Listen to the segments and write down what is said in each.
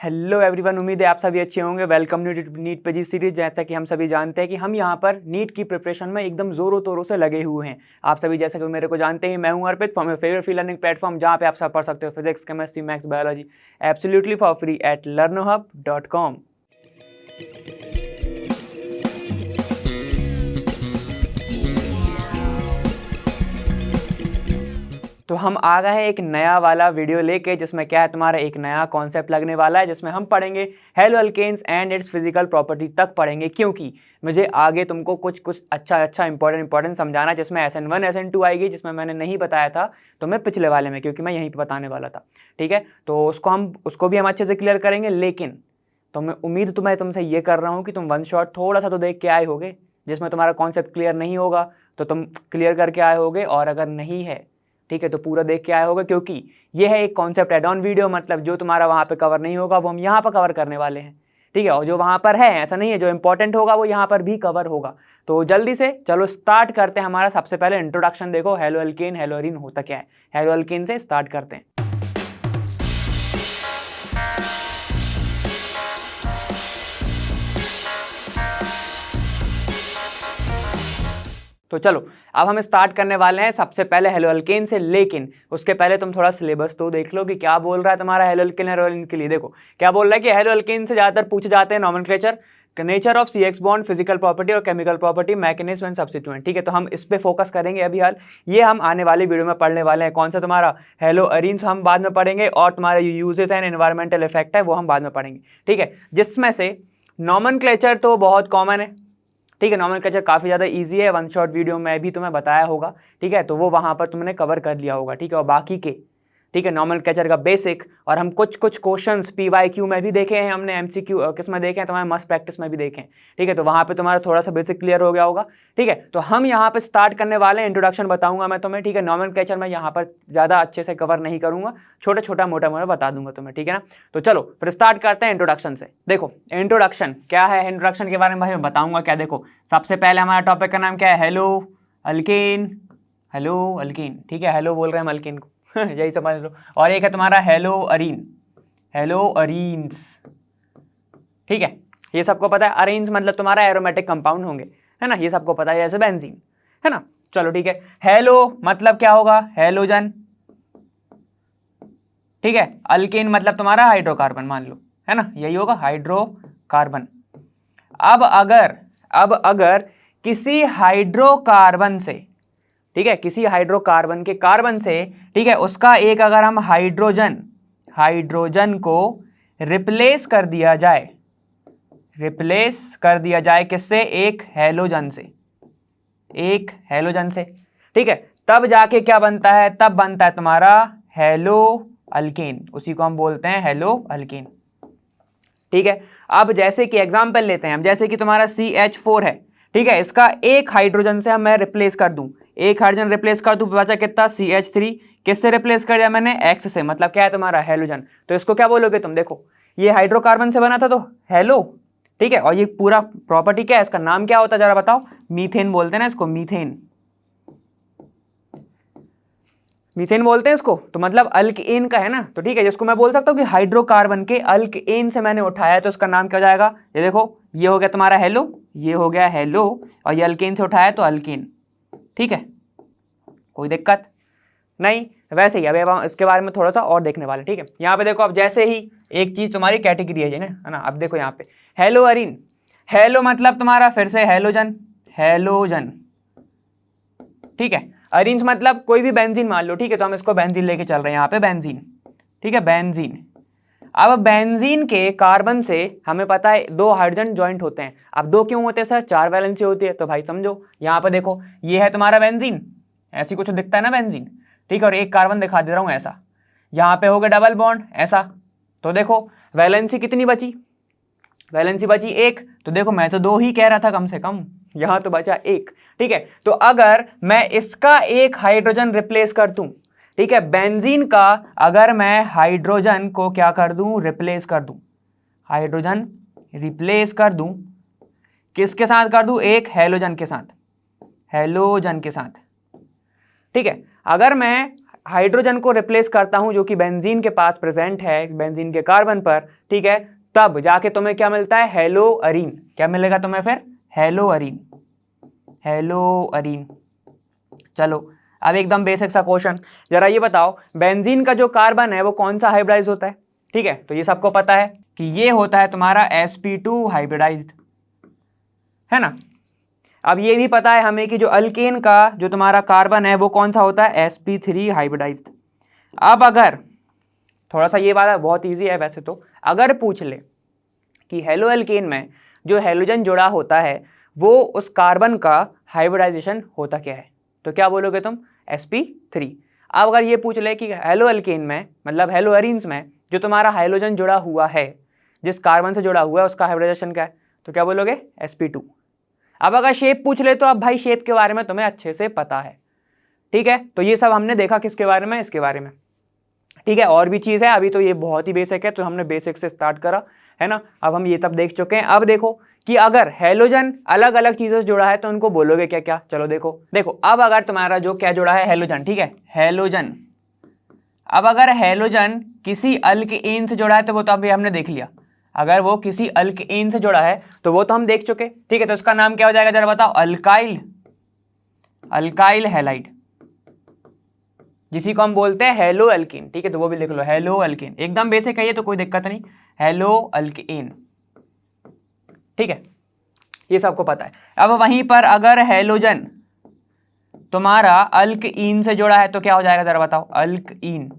Hello everyone, उम्मीद है आप सभी अच्छे होंगे। वेलकम नीट पेजी सीरीज। जैसा कि हम सभी जानते हैं कि हम यहाँ पर नीट की प्रिपरेशन में एकदम जोरों तोरों से लगे हुए हैं। आप सभी जैसा कि मेरे को जानते हैं, मैं हूँ Arpit from favourite free learning platform, जहाँ पे आप सब पढ़ सकते हो physics, chemistry, maths, biology absolutely for free at learnohub.com। तो हम आ गए हैं एक नया वाला वीडियो लेके, जिसमें क्या है, तुम्हारा एक नया कॉन्सेप्ट लगने वाला है, जिसमें हम पढ़ेंगे haloalkanes and its physical property तक पढ़ेंगे, क्योंकि मुझे आगे तुमको कुछ अच्छा इंपॉर्टेंट समझाना है, जिसमें SN1 SN2 आएगी, जिसमें मैंने नहीं बताया था तो मैं पिछले वाले में, क्योंकि मैं यहीं पर बताने वाला था। ठीक है, तो उसको भी हम अच्छे से क्लियर करेंगे। लेकिन तो मैं उम्मीद मैं तुमसे ये कर रहा हूँ कि तुम वन शॉट थोड़ा सा तो देख के आए होगे, जिसमें तुम्हारा कॉन्सेप्ट क्लियर नहीं होगा तो तुम क्लियर करके आए होगे, और अगर नहीं है ठीक है तो पूरा देख के आया होगा, क्योंकि ये है एक कॉन्सेप्ट एड ऑन वीडियो। मतलब जो तुम्हारा वहाँ पे कवर नहीं होगा वो हम यहाँ पर कवर करने वाले हैं। ठीक है, और जो वहाँ पर है ऐसा नहीं है, जो इंपॉर्टेंट होगा वो यहाँ पर भी कवर होगा। तो जल्दी से चलो स्टार्ट करते हैं। हमारा सबसे पहले इंट्रोडक्शन देखो, हेलो अल्केन हेलो एरीन होता क्या है। हेलो अल्केन से स्टार्ट करते हैं। तो चलो अब हम स्टार्ट करने वाले हैं सबसे पहले हेलो अल्केन से। लेकिन उसके पहले तुम थोड़ा सिलेबस तो देख लो कि क्या बोल रहा है तुम्हारा हेलो अल्केन हेलो एरीन के लिए। देखो क्या बोल रहा है कि हेलो अल्केन से ज़्यादातर पूछे जाते हैं nomenclature, nature of CH bond, physical property और chemical property, mechanism and substituent. ठीक है, तो हम इस पे फोकस करेंगे अभी हाल। ये हम आने वाली वीडियो में पढ़ने वाले हैं। कौन सा तुम्हारा हेलो एरीन्स हम बाद में पढ़ेंगे, और तुम्हारा यूजेस एंड एनवायरमेंटल इफेक्ट है वो हम बाद में पढ़ेंगे। ठीक है, जिसमें से नॉमेनक्लेचर तो बहुत कॉमन है। ठीक है, नॉमेनक्लेचर काफ़ी ज़्यादा इजी है, वन शॉट वीडियो में भी तुम्हें बताया होगा। ठीक है, तो वो वहाँ पर तुमने कवर कर लिया होगा। ठीक है, और बाकी के ठीक है नॉमेनक्लेचर का बेसिक, और हम कुछ क्वेश्चंस PYQ में भी देखे हैं, हमने MCQ किस में देखे हैं, तुम्हारे मस्ट प्रैक्टिस में भी देखे हैं। ठीक है, तो वहाँ पे तुम्हारा थोड़ा सा बेसिक क्लियर हो गया होगा। ठीक है, तो हम यहाँ पे स्टार्ट करने वाले हैं। इंट्रोडक्शन बताऊंगा मैं तुम्हें। ठीक है, नॉमेनक्लेचर मैं यहाँ पर ज़्यादा अच्छे से कवर नहीं करूँगा, छोटा मोटा बता दूंगा तुम्हें। ठीक है ना, तो चलो फिर स्टार्ट करते हैं इंट्रोडक्शन से। देखो इंट्रोडक्शन क्या है, इंट्रोडक्शन के बारे में भाई मैं बताऊँगा क्या। देखो सबसे पहले हमारा टॉपिक का नाम क्या है, हेलो अल्केन। हेलो अल्केन, ठीक है, हेलो बोल रहे हैं हम अल्केन को यही समझ लो। और एक है तुम्हारा हेलो अरीन, हेलो अरीन्स। ठीक है, ये सबको पता है। अरीन्स मतलब तुम्हारा एरोमेटिक कंपाउंड होंगे, है ना, ये सबको पता है, जैसे बेंजीन, है ना। चलो ठीक है, हेलो मतलब क्या होगा, हेलोजन। ठीक है, अल्केन मतलब तुम्हारा हाइड्रोकार्बन मान लो, है ना, यही होगा हाइड्रोकार्बन। अब अगर किसी हाइड्रोकार्बन से, ठीक है, किसी हाइड्रोकार्बन के कार्बन से, ठीक है, उसका एक अगर हम हाइड्रोजन को रिप्लेस कर दिया जाए किससे, एक हेलोजन से, ठीक है, तब जाके क्या बनता है, तब बनता है तुम्हारा हेलो अल्केन। उसी को हम बोलते हैं हेलो अल्केन। ठीक है, अब जैसे कि एग्जांपल लेते हैं हम, जैसे कि तुम्हारा CH4 है। ठीक है, इसका एक हाइड्रोजन से मैं रिप्लेस कर दूं, एक हाइड्रोजन रिप्लेस कर दूं, बचा कितना, CH3। किससे रिप्लेस कर दिया मैंने, X से, मतलब क्या है तुम्हारा हेलोजन। तो इसको क्या बोलोगे तुम, देखो ये हाइड्रोकार्बन से बना था तो हेलो। ठीक है, और ये पूरा प्रॉपर्टी क्या है, इसका नाम क्या होता है जरा बताओ, मीथेन बोलते हैं ना इसको, मीथेन बोलते हैं इसको। तो मतलब अल्केन का है ना, तो ठीक है, जिसको मैं बोल सकता हूँ कि हाइड्रोकार्बन के अल्केन से मैंने उठाया है, तो इसका नाम क्या हो जाएगा, ये देखो, ये हो गया तुम्हारा हेलो, ये हो गया हेलो, और ये अल्केन से उठाया तो अल्केन। ठीक है, कोई दिक्कत नहीं। वैसे ही अब हम इसके बारे में थोड़ा सा और देखने वाले। ठीक है, यहाँ पे देखो, अब जैसे ही एक चीज तुम्हारी कैटेगरी है ना, अब देखो यहाँ पे हेलो अरीन, हेलो मतलब तुम्हारा फिर से हेलोजन। ठीक है, अरीन्स मतलब कोई भी बेंजीन मान लो। ठीक है, तो हम इसको बेंजीन लेके चल रहे हैं यहाँ पे, बेंजीन। ठीक है, बेंजीन। अब बेंजीन के कार्बन से हमें पता है 2 हाइड्रोजन ज्वाइंट होते हैं। अब 2 क्यों होते हैं सर, 4 वैलेंसी होती है। तो भाई समझो, यहाँ पे देखो, ये है तुम्हारा बेंजीन, ऐसी कुछ दिखता है ना बेंजीन। ठीक है, और एक कार्बन दिखा दे रहा हूँ ऐसा, यहाँ पे हो गया डबल बॉन्ड ऐसा। तो देखो वैलेंसी कितनी बची, वैलेंसी बची 1। तो देखो मैं तो 2 ही कह रहा था कम से कम, यहाँ तो बचा 1। ठीक है, तो अगर मैं इसका एक हाइड्रोजन रिप्लेस कर दूं, ठीक है, बेंजीन का अगर मैं हाइड्रोजन को क्या कर दूं, रिप्लेस कर दूं, हाइड्रोजन रिप्लेस कर दूं, किसके साथ कर दूं, एक हेलोजन के साथ, ठीक है, अगर मैं हाइड्रोजन को रिप्लेस करता हूं जो कि बेंजीन के पास प्रेजेंट है, बेंजीन के कार्बन पर, ठीक है, तब जाके तुम्हें क्या मिलता है, हेलो अरीन। क्या मिलेगा तुम्हें फिर, हेलो अरीन, हेलो अरीन। चलो अब एकदम बेसिक सा क्वेश्चन, जरा ये बताओ बेंजीन का जो कार्बन है वो कौन सा हाइब्रिडाइज होता है, ठीक है, तो ये सबको पता है कि ये होता है तुम्हारा sp2 हाइब्रिडाइज्ड, है ना। अब ये भी पता है हमें कि जो अल्केन का जो तुम्हारा कार्बन है वो कौन सा होता है, sp3 हाइब्रिडाइज्ड। अब अगर थोड़ा सा ये बात बहुत इजी है वैसे तो, अगर पूछ ले कि हेलो अल्केन में जो हेलोजन जुड़ा होता है वो उस कार्बन का हाइब्रिडाइजेशन होता क्या है, तो क्या बोलोगे तुम, sp3। अब अगर ये पूछ ले कि हेलो अल्केन में मतलब हेलो अरीन्स में जो तुम्हारा हाइड्रोजन जुड़ा हुआ है, जिस कार्बन से जुड़ा हुआ है उसका हाइब्रिडाइजेशन क्या है, तो क्या बोलोगे, sp2। अब अगर शेप पूछ ले तो अब भाई शेप के बारे में तुम्हें अच्छे से पता है, ठीक है, तो ये सब हमने देखा किसके बारे में, इसके बारे में, ठीक है। और भी चीज़ है, अभी तो ये बहुत ही बेसिक है तो हमने बेसिक से स्टार्ट करा है ना, अब हम ये तब देख चुके हैं। अब देखो कि अगर हेलोजन अलग अलग चीज़ों से जुड़ा है तो उनको बोलोगे क्या क्या, चलो देखो देखो। अब अगर तुम्हारा जो क्या जुड़ा है, हेलोजन, ठीक है, हेलोजन। अब अगर हेलोजन किसी अल्केन से जुड़ा है तो वो तो अभी हमने देख लिया, अगर वो किसी अल्केन से जुड़ा है तो वो तो हम देख चुके, ठीक है, तो उसका नाम क्या हो जाएगा जरा बताओ, अल्काइल, अल्काइल हैलाइड, जिसी को हम बोलते हैं हेलो अल्कीन, ठीक है, तो वो भी लिख लो, हेलो अल्कीन, एकदम बेसिक है ये तो कोई दिक्कत नहीं, हेलो अल्कीन, ठीक है, ये सबको पता है। अब वहीं पर अगर हेलोजन तुम्हारा अल्कीन से जुड़ा है तो क्या हो जाएगा जरा बताओ, अल्कीन,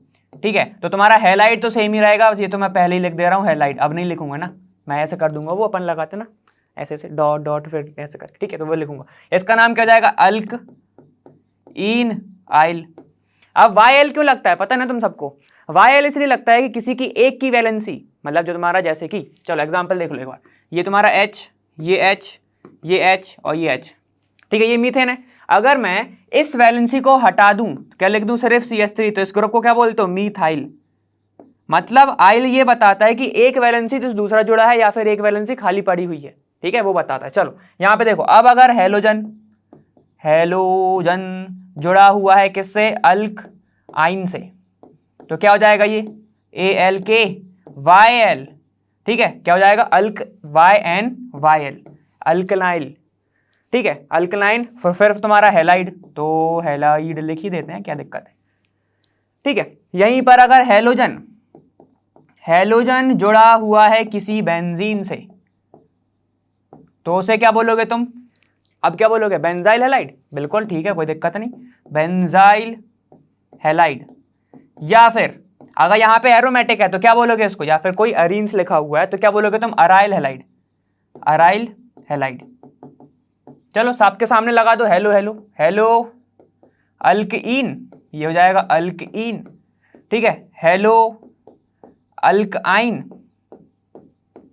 ठीक है, तो तुम्हारा हैलाइड तो सेम ही रहेगा, ये तो मैं पहले ही लिख दे रहा हूँ हैलाइड, अब नहीं लिखूंगा ना, मैं ऐसे कर दूंगा, वो अपन लगाते ना ऐसे ऐसे डॉट डॉट फिर ऐसे कर, ठीक है, तो वो लिखूंगा, इसका नाम क्या हो जाएगा, अल्क इन आइल। अब वाई क्यों लगता है पता ना तुम सबको, वाई इसलिए लगता है कि किसी की एक की वैलेंसी, मतलब जो तुम्हारा जैसे कि चलो एग्जांपल देख लो एक बार, ये तुम्हारा H, ये H, ये H और ये H, ठीक है, ये मीथेन है। अगर मैं इस वैलेंसी को हटा दूं तो क्या लिख दूं, सिर्फ CH3, तो इस ग्रुप को क्या बोलते हो, मीथाइल। मतलब आइल ये बताता है कि एक वैलेंसी जो दूसरा जुड़ा है या फिर एक वैलेंसी खाली पड़ी हुई है, ठीक है, वो बताता है। चलो यहाँ पे देखो, अब अगर हेलोजन, हेलोजन जुड़ा हुआ है किससे, अल्क आइन से, तो क्या हो जाएगा ये ALKYL, ठीक है, क्या हो जाएगा, अल्क YNYL, अल्कलाइल, ठीक है, अल्कलाइन। फिर तुम्हारा हेलाइड, तो हेलाइड लिख ही देते हैं, क्या दिक्कत है, ठीक है। यहीं पर अगर हेलोजन, हेलोजन जुड़ा हुआ है किसी बेंजीन से तो उसे क्या बोलोगे तुम, अब क्या बोलोगे, बेंजाइल हैलाइड, बिल्कुल ठीक है, कोई दिक्कत नहीं, बेंजाइल हैलाइड। या फिर अगर यहाँ पे एरोमेटिक है तो क्या बोलोगे इसको, या फिर कोई अरीन्स लिखा हुआ है तो क्या बोलोगे तुम, अराइल हैलाइड, अराइल हैलाइड। चलो सबके सामने लगा दो, हेलो हेलो हेलो अल्कईन, ये हो जाएगा अल्कईन, ठीक है, हेलो अल्कआइन,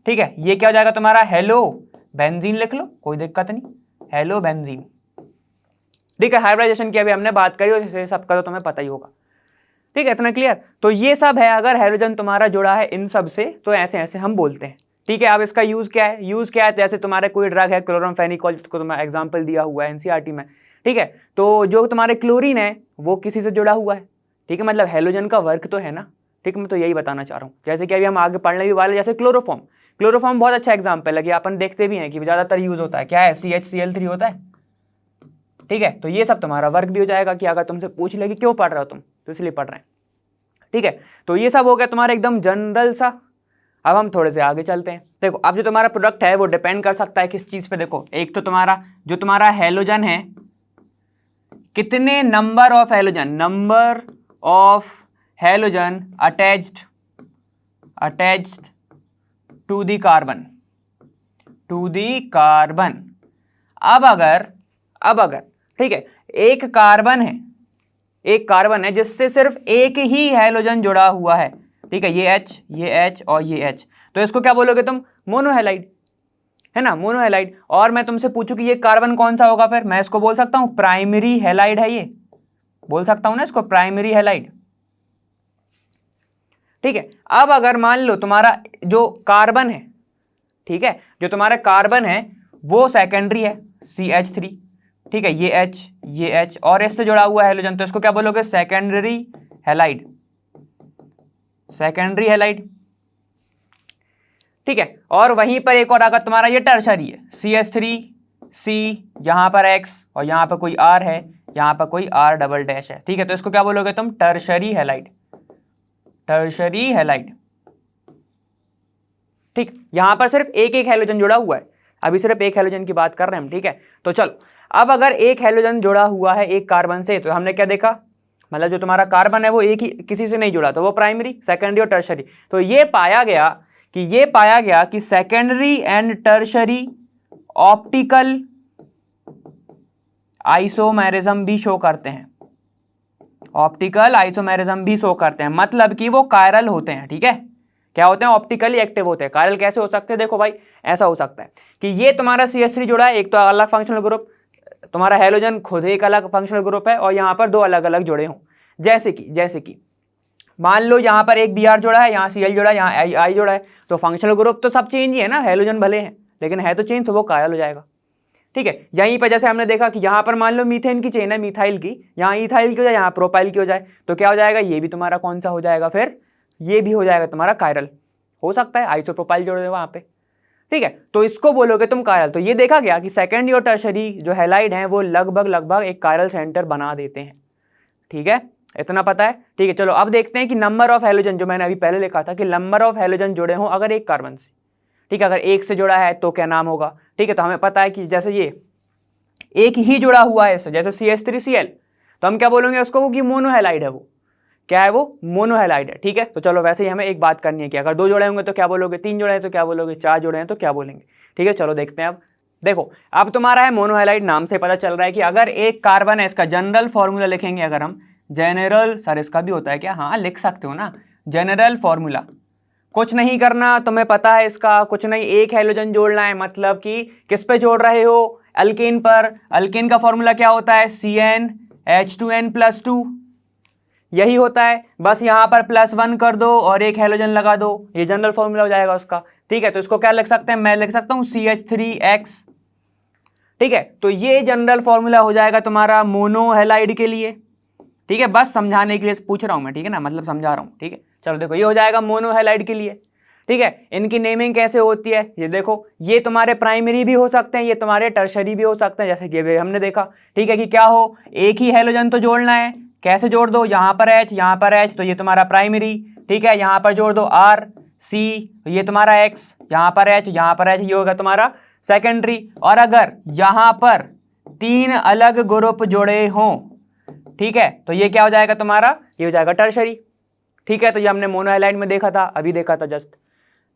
ठीक है, ये क्या हो जाएगा तुम्हारा, हेलो बेंजीन लिख लो, कोई दिक्कत नहीं, हेलो बेंजीन, ठीक है। हाइब्रिडाइजेशन की अभी हमने बात करी और इसे सबका तो तुम्हें पता ही होगा, ठीक है, इतना क्लियर। तो ये सब है, अगर हाइड्रोजन तुम्हारा जुड़ा है इन सब से तो ऐसे ऐसे हम बोलते हैं, ठीक है। अब इसका यूज क्या है, यूज क्या है, जैसे तुम्हारे कोई ड्रग है क्लोरोमफेनिकोल, जिसको तुम्हारा एग्जाम्पल दिया हुआ है NCERT में, ठीक है, तो जो तुम्हारे क्लोरीन है वो किसी से जुड़ा हुआ है, ठीक है, मतलब हेलोजन का वर्क तो है ना, ठीक है, मैं तो यही बताना चाह रहा हूँ। जैसे कि अभी हम आगे पढ़ने भी वाले, जैसे क्लोरोफॉर्म, क्लोरोफॉर्म बहुत अच्छा एग्जाम्पल है कि अपन देखते भी हैं कि ज़्यादातर यूज होता है, क्या है, CHCl3 होता है, ठीक है, तो ये सब तुम्हारा वर्क भी हो जाएगा कि अगर तुमसे पूछ ले कि क्यों पढ़ रहे हो तुम, तो इसलिए पढ़ रहे हैं, ठीक है। तो ये सब हो गया तुम्हारा एकदम जनरल सा। अब हम थोड़े से आगे चलते हैं। देखो अब जो तुम्हारा प्रोडक्ट है वो डिपेंड कर सकता है किस चीज पे, देखो एक तो तुम्हारा जो तुम्हारा हेलोजन है, कितने number of halogen, number of halogen attached to the carbon, to the carbon. अब अगर ठीक है, एक कार्बन है जिससे सिर्फ एक ही हेलोजन जुड़ा हुआ है, ठीक है, ये H और ये H, तो इसको क्या बोलोगे तुम, मोनोहेलाइड, है ना, मोनोहेलाइड। और मैं तुमसे पूछूं कि ये कार्बन कौन सा होगा, फिर मैं इसको बोल सकता हूं प्राइमरी हेलाइड है, ये बोल सकता हूं ना इसको, प्राइमरी हेलाइड, ठीक है। अब अगर मान लो तुम्हारा जो कार्बन है, ठीक है, जो तुम्हारा कार्बन है वो सेकेंडरी है CH3, ठीक है, ये H और इससे जुड़ा हुआ हैलोजन, तो इसको क्या बोलोगे? Secondary halide, secondary halide. ठीक है, और वहीं पर एक और आकर तुम्हारा ये टर्शरी है, CH3C, यहां पर X और यहां पर कोई R है, यहां पर कोई R डबल डैश है। ठीक है, तो इसको क्या बोलोगे तुम? Tertiary halide, tertiary halide. ठीक, यहां पर सिर्फ एक एक हैलोजन जुड़ा हुआ है, अभी सिर्फ एक हैलोजन की बात कर रहे हैं हम। ठीक है, तो चलो अब अगर एक हैलोजन जुड़ा हुआ है एक कार्बन से, तो हमने क्या देखा, मतलब जो तुम्हारा कार्बन है वो एक ही किसी से नहीं जुड़ा, तो वो प्राइमरी, सेकेंडरी और टर्शरी। तो ये पाया गया कि secondary and tertiary optical isomerism भी शो करते हैं, ऑप्टिकल आइसोमेरिज्म भी शो करते हैं, मतलब कि वो कायरल होते हैं। ठीक है, क्या होते हैं? ऑप्टिकली एक्टिव होते हैं। कायरल कैसे हो सकते हैं? देखो भाई, ऐसा हो सकता है कि ये तुम्हारा CH3 जुड़ा है, एक तो अलग फंक्शनल ग्रुप, तुम्हारा हैलोजन खुद एक अलग फंक्शनल ग्रुप है, और यहाँ पर दो अलग अलग जुड़े हों। जैसे कि मान लो यहाँ पर एक Br जुड़ा है, यहाँ Cl जुड़ा है, यहाँ I जुड़ा है, तो फंक्शनल ग्रुप तो सब चेंज ही है ना, हैलोजन भले हैं लेकिन है तो चेंज, तो वो कायल हो जाएगा। ठीक है, यहीं पर जैसे हमने देखा कि यहाँ पर मान लो मीथेन की चेन है, मिथाइल की, यहाँ इथाइल की हो जाए, यहाँ प्रोपाइल की हो जाए, तो क्या हो जाएगा? ये भी तुम्हारा कौन सा हो जाएगा? फिर ये भी हो जाएगा तुम्हारा कायरल, हो सकता है आइसोप्रोपाइल जोड़ दे वहाँ पे। ठीक है, तो इसको बोलोगे तुम कायरल। तो ये देखा गया कि सेकेंडरी और टर्शरी जो हैलाइड हैं वो लगभग एक कायरल सेंटर बना देते हैं। ठीक है, इतना पता है। ठीक है, चलो अब देखते हैं कि नंबर ऑफ हैलोजन, जो मैंने अभी पहले लिखा था कि नंबर ऑफ हैलोजन जुड़े हों अगर एक कार्बन से। ठीक है, अगर एक से जुड़ा है तो क्या नाम होगा? ठीक है, तो हमें पता है कि जैसे ये एक ही जुड़ा हुआ है इससे, जैसे CH3Cl, तो हम क्या बोलेंगे उसको? कि मोनोहैलाइड है। वो क्या है? वो मोनोहैलाइड है। ठीक है, तो चलो वैसे ही हमें एक बात करनी है कि अगर दो जुड़े होंगे तो क्या बोलोगे, तीन जुड़े हैं तो क्या बोलोगे, चार जुड़े हैं तो क्या बोलेंगे। ठीक है, चलो देखते हैं। अब देखो, अब तुम्हारा है मोनोहैलाइड, नाम से पता चल रहा है कि अगर एक कार्बन है, इसका जनरल फॉर्मूला लिखेंगे अगर हम, जनरल, सर इसका भी होता है क्या? हाँ लिख सकते हो ना, जनरल फॉर्मूला। कुछ नहीं करना, तुम्हें पता है इसका, कुछ नहीं, एक हैलोजन जोड़ना है, मतलब कि किस पे जोड़ रहे हो? अल्केन पर। अल्केन का फॉर्मूला क्या होता है? CnH2n+2, यही होता है। बस यहाँ पर +1 कर दो और एक हैलोजन लगा दो, ये जनरल फॉर्मूला हो जाएगा उसका। ठीक है, तो इसको क्या लिख सकते हैं? मैं लिख सकता हूँ CH3X। ठीक है, तो ये जनरल फॉर्मूला हो जाएगा तुम्हारा मोनोहैलाइड के लिए। ठीक है, बस समझाने के लिए पूछ रहा हूं मैं, ठीक है ना, मतलब समझा रहा हूं। ठीक है, चलो देखो, ये हो जाएगा मोनोहैलाइड के लिए। ठीक है, इनकी नेमिंग कैसे होती है ये देखो, ये तुम्हारे प्राइमरी भी हो सकते हैं, ये तुम्हारे टर्शरी भी हो सकते हैं, जैसे कि हमने देखा। ठीक है, कि क्या हो, एक ही हैलोजन तो जोड़ना है, कैसे जोड़ दो? यहाँ पर H, यहाँ पर H, तो ये तुम्हारा प्राइमरी। ठीक है, यहाँ पर जोड़ दो R C, तो ये तुम्हारा X, यहाँ पर H, यहाँ पर H, ये होगा तुम्हारा सेकेंडरी। और अगर यहाँ पर तीन अलग ग्रुप जुड़े हों, ठीक है, तो ये क्या हो जाएगा तुम्हारा? ये हो जाएगा टर्शरी। ठीक है, तो ये हमने मोनोहैलाइड में देखा था, अभी देखा था जस्ट।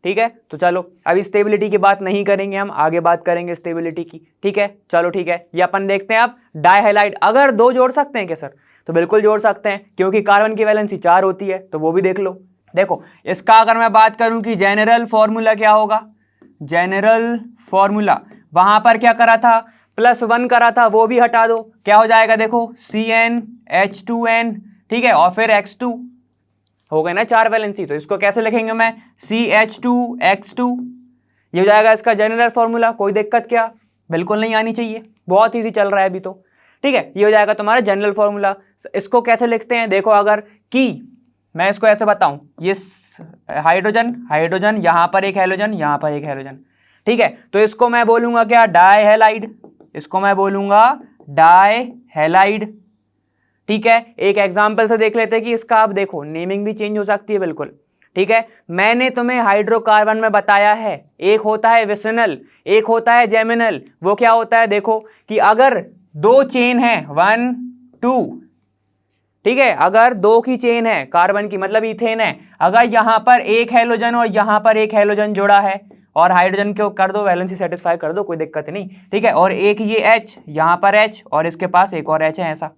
ठीक है, तो चलो अभी स्टेबिलिटी की बात नहीं करेंगे, हम आगे बात करेंगे स्टेबिलिटी की। ठीक है, चलो ठीक है, ये अपन देखते हैं अब डाइहैलाइड। अगर दो जोड़ सकते हैं क्या सर? तो बिल्कुल जोड़ सकते हैं, क्योंकि कार्बन की वैलेंसी 4 होती है, तो वो भी देख लो। देखो, इसका अगर मैं बात करूं कि जनरल फॉर्मूला क्या होगा, जनरल फॉर्मूला वहां पर क्या करा था? +1 करा था, वो भी हटा दो, क्या हो जाएगा? देखो CnH2n, ठीक है, और फिर X2 हो गए ना 4 वैलेंसी, तो इसको कैसे लिखेंगे मैं? CH2X2, ये हो जाएगा इसका जनरल फॉर्मूला। कोई दिक्कत क्या? बिल्कुल नहीं आनी चाहिए, बहुत ईजी चल रहा है अभी तो। ठीक है, ये हो जाएगा तुम्हारा जनरल फॉर्मूला। इसको कैसे लिखते हैं? देखो, अगर कि मैं इसको ऐसे बताऊं, ये हाइड्रोजन, यहां पर एक हैलोजन, यहां पर एक हैलोजन। ठीक है, तो इसको मैं बोलूंगा क्या? डाइहैलाइड। इसको मैं बोलूंगा डाइहैलाइड। ठीक है, एक एग्जांपल से देख लेते हैं कि इसका आप देखो नेमिंग भी चेंज हो सकती है बिल्कुल। ठीक है, मैंने तुम्हें हाइड्रोकार्बन में बताया है, एक होता है विसिनल, एक होता है जेमिनल। वो क्या होता है? देखो कि अगर दो चेन है 1 2, ठीक है, अगर दो की चेन है कार्बन की, मतलब इथेन है, अगर यहां पर एक हैलोजन और यहां पर एक हैलोजन जुड़ा है, और हाइड्रोजन को कर दो वैलेंसी सेटिस्फाई कर दो, कोई दिक्कत नहीं। ठीक है, और एक ये H, यहां पर H, और इसके पास एक और H है ऐसा।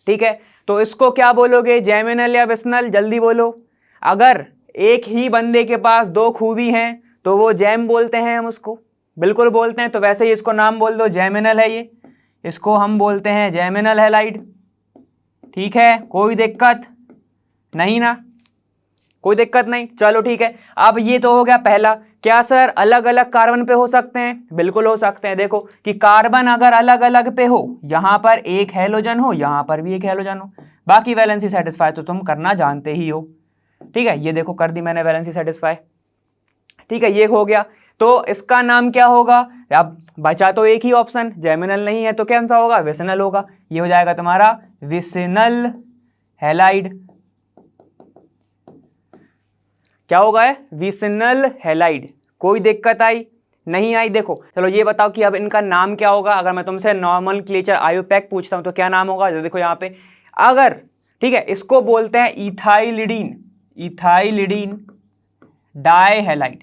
ठीक है, तो इसको क्या बोलोगे? जेमिनल या विसिनल? जल्दी बोलो। अगर एक ही बंदे के पास दो खूबी हैं तो वो जैम बोलते हैं, हम उसको बिल्कुल बोलते हैं। तो वैसे ही इसको नाम बोल दो, जेमिनल है ये, इसको हम बोलते हैं जेमिनल हैलाइड। ठीक है, कोई दिक्कत नहीं ना, कोई दिक्कत नहीं, चलो ठीक है। अब ये तो हो गया पहला। क्या सर अलग अलग कार्बन पे हो सकते हैं? बिल्कुल हो सकते हैं। देखो कि कार्बन अगर अलग अलग पे हो, यहां पर एक हैलोजन हो, यहां पर भी एक हैलोजन हो, बाकी वैलेंसी सेटिस्फाई तो तुम करना जानते ही हो। ठीक है, ये देखो कर दी मैंने वैलेंसी सेटिस्फाई। ठीक है, ये हो गया। तो इसका नाम क्या होगा? अब बचा तो एक ही ऑप्शन, जेमिनल नहीं है तो कौन सा होगा? विसिनल होगा। ये हो जाएगा तुम्हारा विसिनल हैलाइड। क्या होगा? Vicinal halide. कोई दिक्कत आई? नहीं आई। देखो चलो ये बताओ कि अब इनका नाम क्या होगा। अगर मैं तुमसे नॉमेनक्लेचर आयोपैक पूछता हूं तो क्या नाम होगा? देखो यहाँ पे अगर, ठीक है, इसको बोलते हैं इथाइलिडीन, इथाइलिडीन डाइहैलाइड,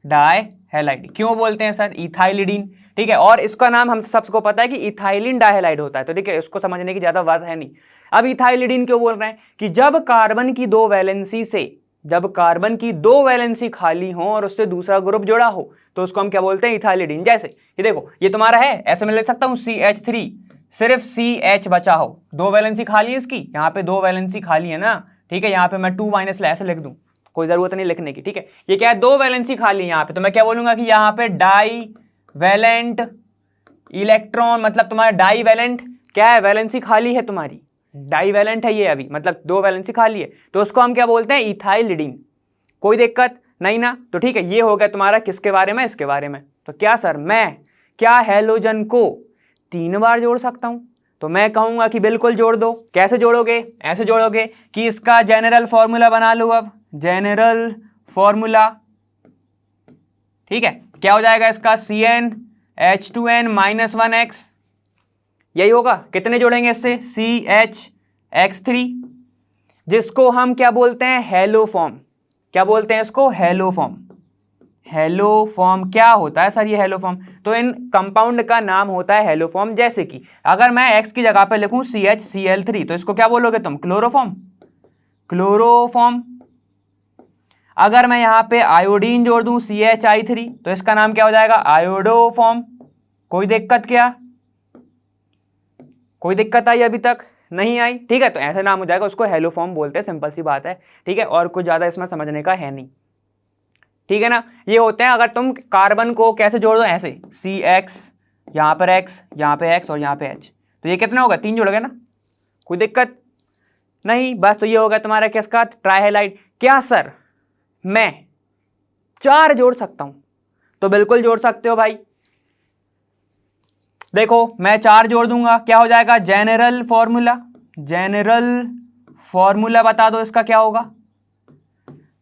डाइहैलाइड। क्यों बोलते हैं सर इथाइलिडीन? ठीक है, और इसका नाम हम सबको पता है कि इथाइलिन डाइहैलाइड होता है, तो ठीक है, इसको समझने की ज्यादा बात है नहीं। अब इथाइलिडीन क्यों बोल रहे हैं? कि जब कार्बन की दो वैलेंसी से, जब कार्बन की दो वैलेंसी खाली हो और उससे दूसरा ग्रुप जुड़ा हो तो उसको हम क्या बोलते हैं? इथाइलिडीन। जैसे ये देखो, ये तुम्हारा है, ऐसे मैं लिख सकता हूं CH3, सिर्फ CH बचा हो, दो वैलेंसी खाली है इसकी, यहाँ पे दो वैलेंसी खाली है ना, ठीक है, यहाँ पे मैं 2- ऐसे लिख दूं, कोई जरूरत नहीं लिखने की। ठीक है, ये क्या है? दो वैलेंसी खाली है यहाँ पे, तो मैं क्या बोलूंगा कि यहाँ पे डाई वैलेंट इलेक्ट्रॉन, मतलब तुम्हारा डाई वैलेंट क्या है? वैलेंसी खाली है तुम्हारी, डाई वैलेंट है ये अभी, मतलब दो वैलेंसी खाली है, तो उसको हम क्या बोलते हैं? इथाइलिडीन। कोई दिक्कत नहीं ना? तो ठीक है, ये हो गया तुम्हारा किसके बारे में? इसके बारे में। तो क्या सर मैं क्या हैलोजन को 3 बार जोड़ सकता हूं? तो मैं कहूंगा कि बिल्कुल जोड़ दो। कैसे जोड़ोगे? ऐसे जोड़ोगे कि इसका जनरल फॉर्मूला बना लो। अब जनरल फॉर्मूला, ठीक है, क्या हो जाएगा इसका? CnH2n-1x, यही होगा। कितने जोड़ेंगे इससे? CHX3, जिसको हम क्या बोलते हैं? Hello form. क्या बोलते हैं इसको? Hello form. हेलो फॉर्म क्या होता है सर ये हेलो फॉर्म? तो इन कंपाउंड का नाम होता है हेलो फॉर्म। जैसे कि अगर मैं X की जगह पे लिखूं CHCl3 तो इसको क्या बोलोगे तुम? Chloroform, chloroform. अगर मैं यहां पे आयोडीन जोड़ दूं CHI3 तो इसका नाम क्या हो जाएगा? आयोडोफॉर्म। कोई दिक्कत क्या? कोई दिक्कत आई अभी तक? नहीं आई। ठीक है, तो ऐसा नाम हो जाएगा, उसको हेलो फॉर्म बोलते हैं, सिंपल सी बात है। ठीक है, और कुछ ज्यादा इसमें समझने का है नहीं। ठीक है ना? ये होते हैं, अगर तुम कार्बन को कैसे जोड़ दो? ऐसे CX, यहां पर X, यहां पे X और यहां पे H, तो ये कितना होगा? 3 जोड़ोगे ना? कोई दिक्कत नहीं। बस तो ये हो गया तुम्हारा किसका? ट्राइहैलाइड। क्या सर मैं 4 जोड़ सकता हूं? तो बिल्कुल जोड़ सकते हो भाई। देखो मैं 4 जोड़ दूंगा, क्या हो जाएगा? जनरल फॉर्मूला, जनरल फॉर्मूला बता दो इसका क्या होगा?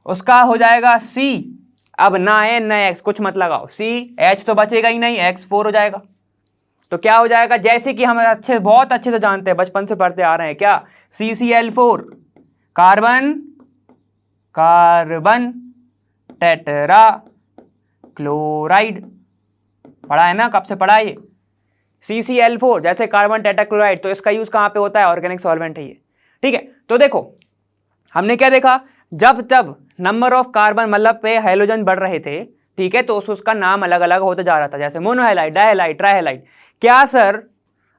उसका हो जाएगा C, अब ना है ना X, कुछ मत लगाओ, CH तो बचेगा ही नहीं, X4 हो जाएगा। तो क्या हो जाएगा? जैसे कि हम अच्छे, बहुत अच्छे से जानते हैं, बचपन से पढ़ते आ रहे हैं, क्या? CCl4, carbon, carbon tetra chloride. पढ़ा है ना? कब से पढ़ा है ये? CCl4 जैसे कार्बन टेट्राक्लोराइड, तो इसका यूज कहां पे होता है? ऑर्गेनिक सॉल्वेंट है ये। ठीक है, तो देखो हमने क्या देखा? जब जब नंबर ऑफ कार्बन मतलब पे हैलोजन बढ़ रहे थे, ठीक है, तो उसका नाम अलग अलग होता जा रहा था, जैसे मोनोहैलाइड, डाइहैलाइड, ट्राइहैलाइड। क्या सर